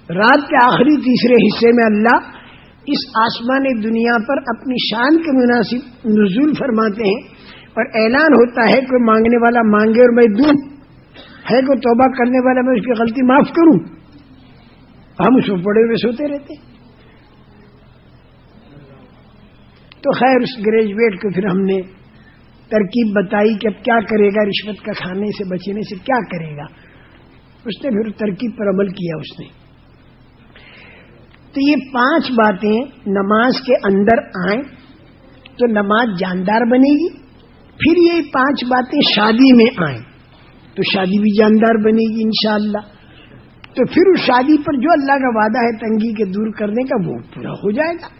رات کے آخری تیسرے حصے میں اللہ اس آسمان دنیا پر اپنی شان کے مناسب نزول فرماتے ہیں، اور اعلان ہوتا ہے کوئی مانگنے والا مانگے اور میں دوں، ہے کوئی توبہ کرنے والا میں اس کی غلطی معاف کروں. ہم اس میں پڑے ہوئے سوتے رہتے. تو خیر اس گریجویٹ کو پھر ہم نے ترکیب بتائی کہ اب کیا کرے گا، رشوت کا کھانے سے بچنے سے کیا کرے گا. اس نے پھر ترکیب پر عمل کیا اس نے. تو یہ 5 باتیں نماز کے اندر آئیں تو نماز جاندار بنے گی. پھر یہ 5 باتیں شادی میں آئیں تو شادی بھی جاندار بنے گی انشاءاللہ. تو پھر اس شادی پر جو اللہ کا وعدہ ہے تنگی کے دور کرنے کا وہ پورا ہو جائے گا.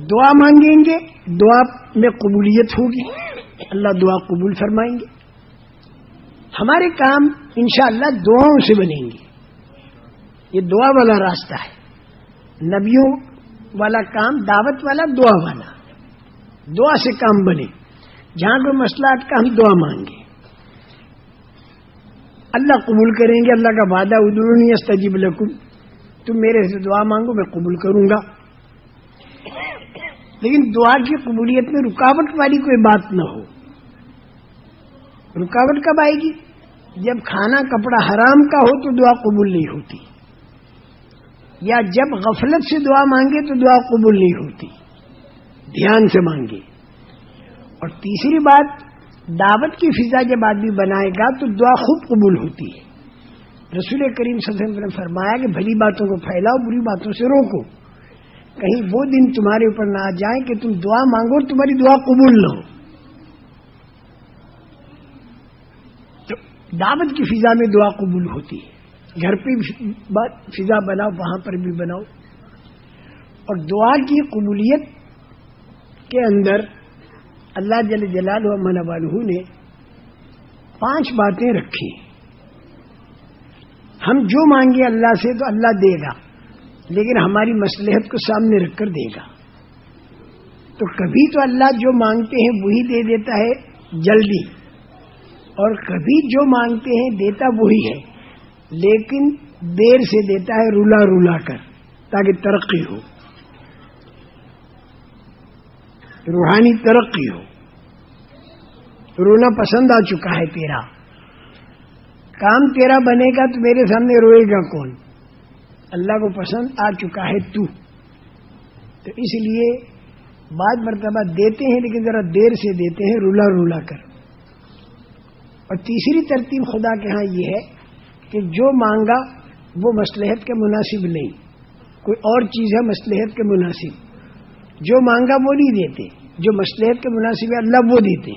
دعا مانگیں گے، دعا میں قبولیت ہوگی، اللہ دعا قبول فرمائیں گے. ہمارے کام انشاءاللہ دعاؤں سے بنیں گے. یہ دعا والا راستہ ہے. نبیوں والا کام دعوت والا دعا والا، دعا سے کام بنے. جہاں کوئی مسئلہ اٹکا ہم دعا مانگے، اللہ قبول کریں گے. اللہ کا وعدہ ادعونی استجب لکم، تم میرے سے دعا مانگو میں قبول کروں گا. لیکن دعا کی قبولیت میں رکاوٹ والی کوئی بات نہ ہو. رکاوٹ کب آئے گی؟ جب کھانا کپڑا حرام کا ہو تو دعا قبول نہیں ہوتی، یا جب غفلت سے دعا مانگے تو دعا قبول نہیں ہوتی. دھیان سے مانگے. اور تیسری بات، دعوت کی فضا جب آدمی بنائے گا تو دعا خوب قبول ہوتی ہے. رسول کریم صلی اللہ علیہ وسلم نے فرمایا کہ بھلی باتوں کو پھیلاؤ، بری باتوں سے روکو. کہیں وہ دن تمہارے اوپر نہ آ جائے کہ تم دعا مانگو اور تمہاری دعا قبول نہ ہو. تو دعوت کی فضا میں دعا قبول ہوتی ہے. گھر پہ فضا بناؤ، وہاں پر بھی بناؤ. اور دعا کی قبولیت کے اندر اللہ جل جلالہ و من والہ نے 5 باتیں رکھی. ہم جو مانگے اللہ سے تو اللہ دے گا، لیکن ہماری مصلحت کو سامنے رکھ کر دے گا. تو کبھی تو اللہ جو مانگتے ہیں وہی دے دیتا ہے جلدی، اور کبھی جو مانگتے ہیں دیتا وہی ہے، لیکن دیر سے دیتا ہے، رولا رولا کر، تاکہ ترقی ہو، روحانی ترقی ہو. رونا پسند آ چکا ہے تیرا، کام تیرا بنے گا تو میرے سامنے روئے گا کون؟ اللہ کو پسند آ چکا ہے تو اس لیے بعض مرتبہ دیتے ہیں لیکن ذرا دیر سے دیتے ہیں، رولا رولا کر. اور تیسری ترتیب خدا کے ہاں یہ ہے کہ جو مانگا وہ مصلحت کے مناسب نہیں، کوئی اور چیز ہے مصلحت کے مناسب، جو مانگا وہ نہیں دیتے، جو مصلحت کے مناسب ہے اللہ وہ دیتے.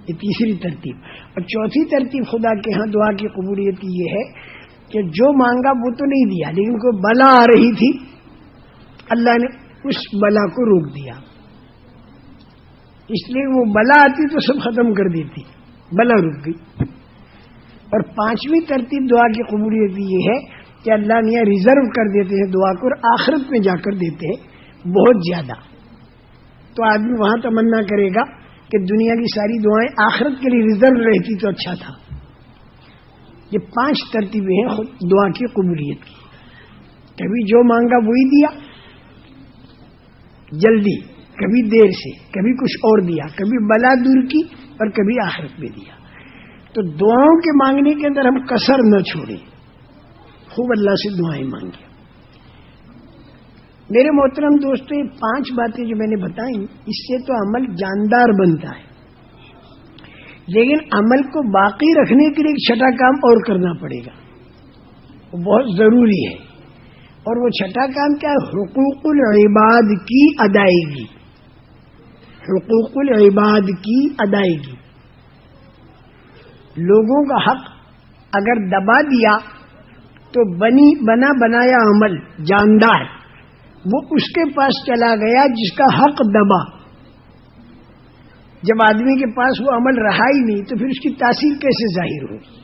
یہ تیسری ترتیب. اور چوتھی ترتیب خدا کے ہاں دعا کی قبولیت کی یہ ہے کہ جو مانگا وہ تو نہیں دیا، لیکن کوئی بلا آ رہی تھی، اللہ نے اس بلا کو روک دیا. اس لیے وہ بلا آتی تو سب ختم کر دیتی، بلا رک گئی. اور 5ویں ترتیب دعا کی قبولیت یہ ہے کہ اللہ نے ریزرو کر دیتے ہیں دعا کو، اور آخرت میں جا کر دیتے ہیں بہت زیادہ. تو آدمی وہاں تمنا کرے گا کہ دنیا کی ساری دعائیں آخرت کے لیے ریزرو رہتی تو اچھا تھا. یہ 5 ترتیبیں ہیں دعا کی قبولیت کی. کبھی جو مانگا وہی دیا جلدی، کبھی دیر سے، کبھی کچھ اور دیا، کبھی بلا دور کی اور کبھی آخرت میں دیا. تو دعاؤں کے مانگنے کے اندر ہم کسر نہ چھوڑیں، خوب اللہ سے دعائیں مانگیں. میرے محترم دوستو، یہ 5 باتیں جو میں نے بتائیں اس سے تو عمل جاندار بنتا ہے، لیکن عمل کو باقی رکھنے کے لیے ایک چھٹا کام اور کرنا پڑے گا، وہ بہت ضروری ہے. اور وہ چھٹا کام کیا ہے؟ حقوق العباد کی ادائیگی. حقوق العباد کی ادائیگی. لوگوں کا حق اگر دبا دیا تو بنا بنایا عمل جاندار وہ اس کے پاس چلا گیا جس کا حق دبا. جب آدمی کے پاس وہ عمل رہا ہی نہیں تو پھر اس کی تاثیر کیسے ظاہر ہوگی؟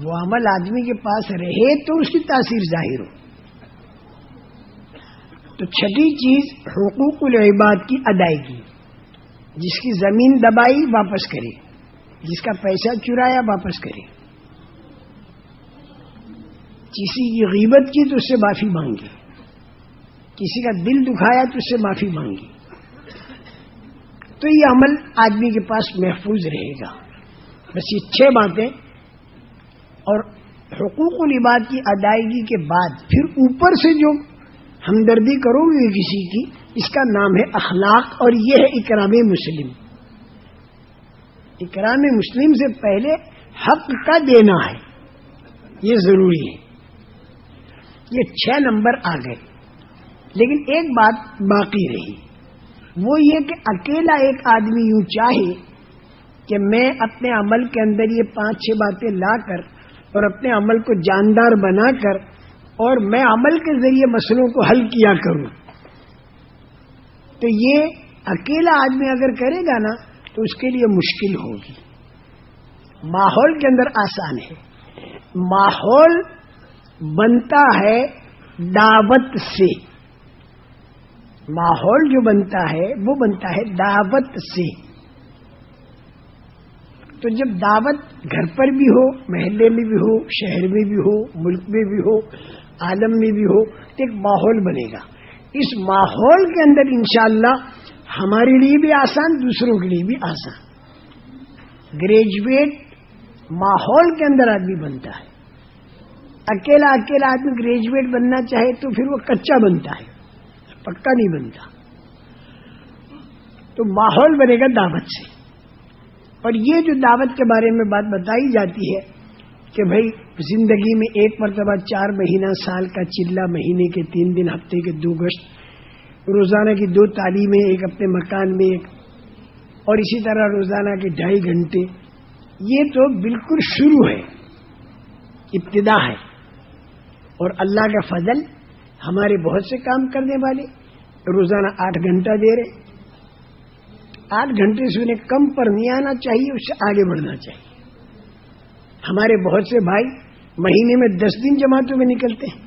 وہ عمل آدمی کے پاس رہے تو اس کی تاثیر ظاہر ہو. تو چھٹی چیز حقوق العباد کی ادائیگی. جس کی زمین دبائی واپس کرے، جس کا پیسہ چرایا واپس کرے، کسی کی غیبت کی تو اس سے معافی مانگے، کسی کا دل دکھایا تو اس سے معافی مانگی. تو یہ عمل آدمی کے پاس محفوظ رہے گا. بس یہ 6 باتیں. اور حقوق العباد کی ادائیگی کے بعد پھر اوپر سے جو ہمدردی کرو گے کسی کی، اس کا نام ہے اخلاق، اور یہ ہے اکرام مسلم. اکرام مسلم سے پہلے حق کا دینا ہے، یہ ضروری ہے. یہ 6 نمبر آ گئے. لیکن ایک بات باقی رہی، وہ یہ کہ اکیلا ایک آدمی یوں چاہے کہ میں اپنے عمل کے اندر یہ 5-6 باتیں لا کر اور اپنے عمل کو جاندار بنا کر اور میں عمل کے ذریعے مسئلوں کو حل کیا کروں، تو یہ اکیلا آدمی اگر کرے گا نا تو اس کے لیے مشکل ہوگی. ماحول کے اندر آسان ہے. ماحول بنتا ہے دعوت سے. ماحول جو بنتا ہے وہ بنتا ہے دعوت سے. تو جب دعوت گھر پر بھی ہو، محلے میں بھی ہو، شہر میں بھی ہو، ملک میں بھی ہو، عالم میں بھی ہو، تو ایک ماحول بنے گا. اس ماحول کے اندر انشاءاللہ ہمارے لیے بھی آسان، دوسروں کے لیے بھی آسان. گریجویٹ ماحول کے اندر آدمی بنتا ہے. اکیلا آدمی گریجویٹ بننا چاہے تو پھر وہ کچا بنتا ہے، پکا نہیں بنتا. تو ماحول بنے گا دعوت سے. اور یہ جو دعوت کے بارے میں بات بتائی جاتی ہے کہ بھائی زندگی میں ایک مرتبہ 4 مہینہ، سال کا چلہ، مہینے کے 3 دن، ہفتے کے 2 گشت، روزانہ کی 2 تعلیمیں ایک اپنے مکان میں ایک، اور اسی طرح روزانہ کے 2.5 گھنٹے، یہ تو بالکل شروع ہے، ابتدا ہے. اور اللہ کا فضل، ہمارے بہت سے کام کرنے والے روزانہ 8 گھنٹہ دے رہے. 8 گھنٹے سے انہیں کم پر نہیں آنا چاہیے، اس سے آگے بڑھنا چاہیے. ہمارے بہت سے بھائی مہینے میں 10 دن جماعتوں میں نکلتے ہیں،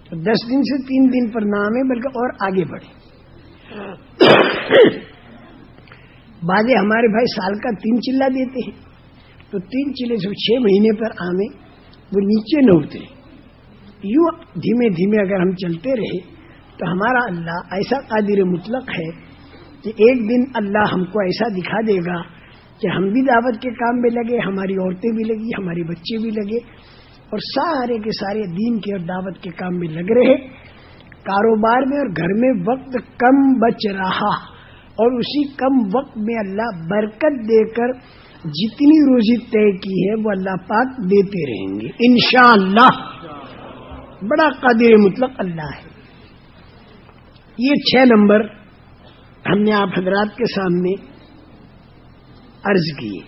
تو 10 دن سے 3 دن پر نہ آئیں بلکہ اور آگے بڑھیں. بعض ہمارے بھائی سال کا 3 چلہ دیتے ہیں، تو 3 چلے سے 6 مہینے پر آمیں وہ نیچے نہ اترے. یوں دھیمے دھیمے اگر ہم چلتے رہے تو ہمارا اللہ ایسا قادر مطلق ہے کہ ایک دن اللہ ہم کو ایسا دکھا دے گا کہ ہم بھی دعوت کے کام میں لگے، ہماری عورتیں بھی لگی، ہمارے بچے بھی لگے، اور سارے کے سارے دین کے اور دعوت کے کام میں لگ رہے. کاروبار میں اور گھر میں وقت کم بچ رہا، اور اسی کم وقت میں اللہ برکت دے کر جتنی روزی طے کی ہے وہ اللہ پاک دیتے رہیں گے انشاءاللہ. بڑا قادر مطلق اللہ ہے. یہ 6 نمبر ہم نے آپ حضرات کے سامنے عرض کیے.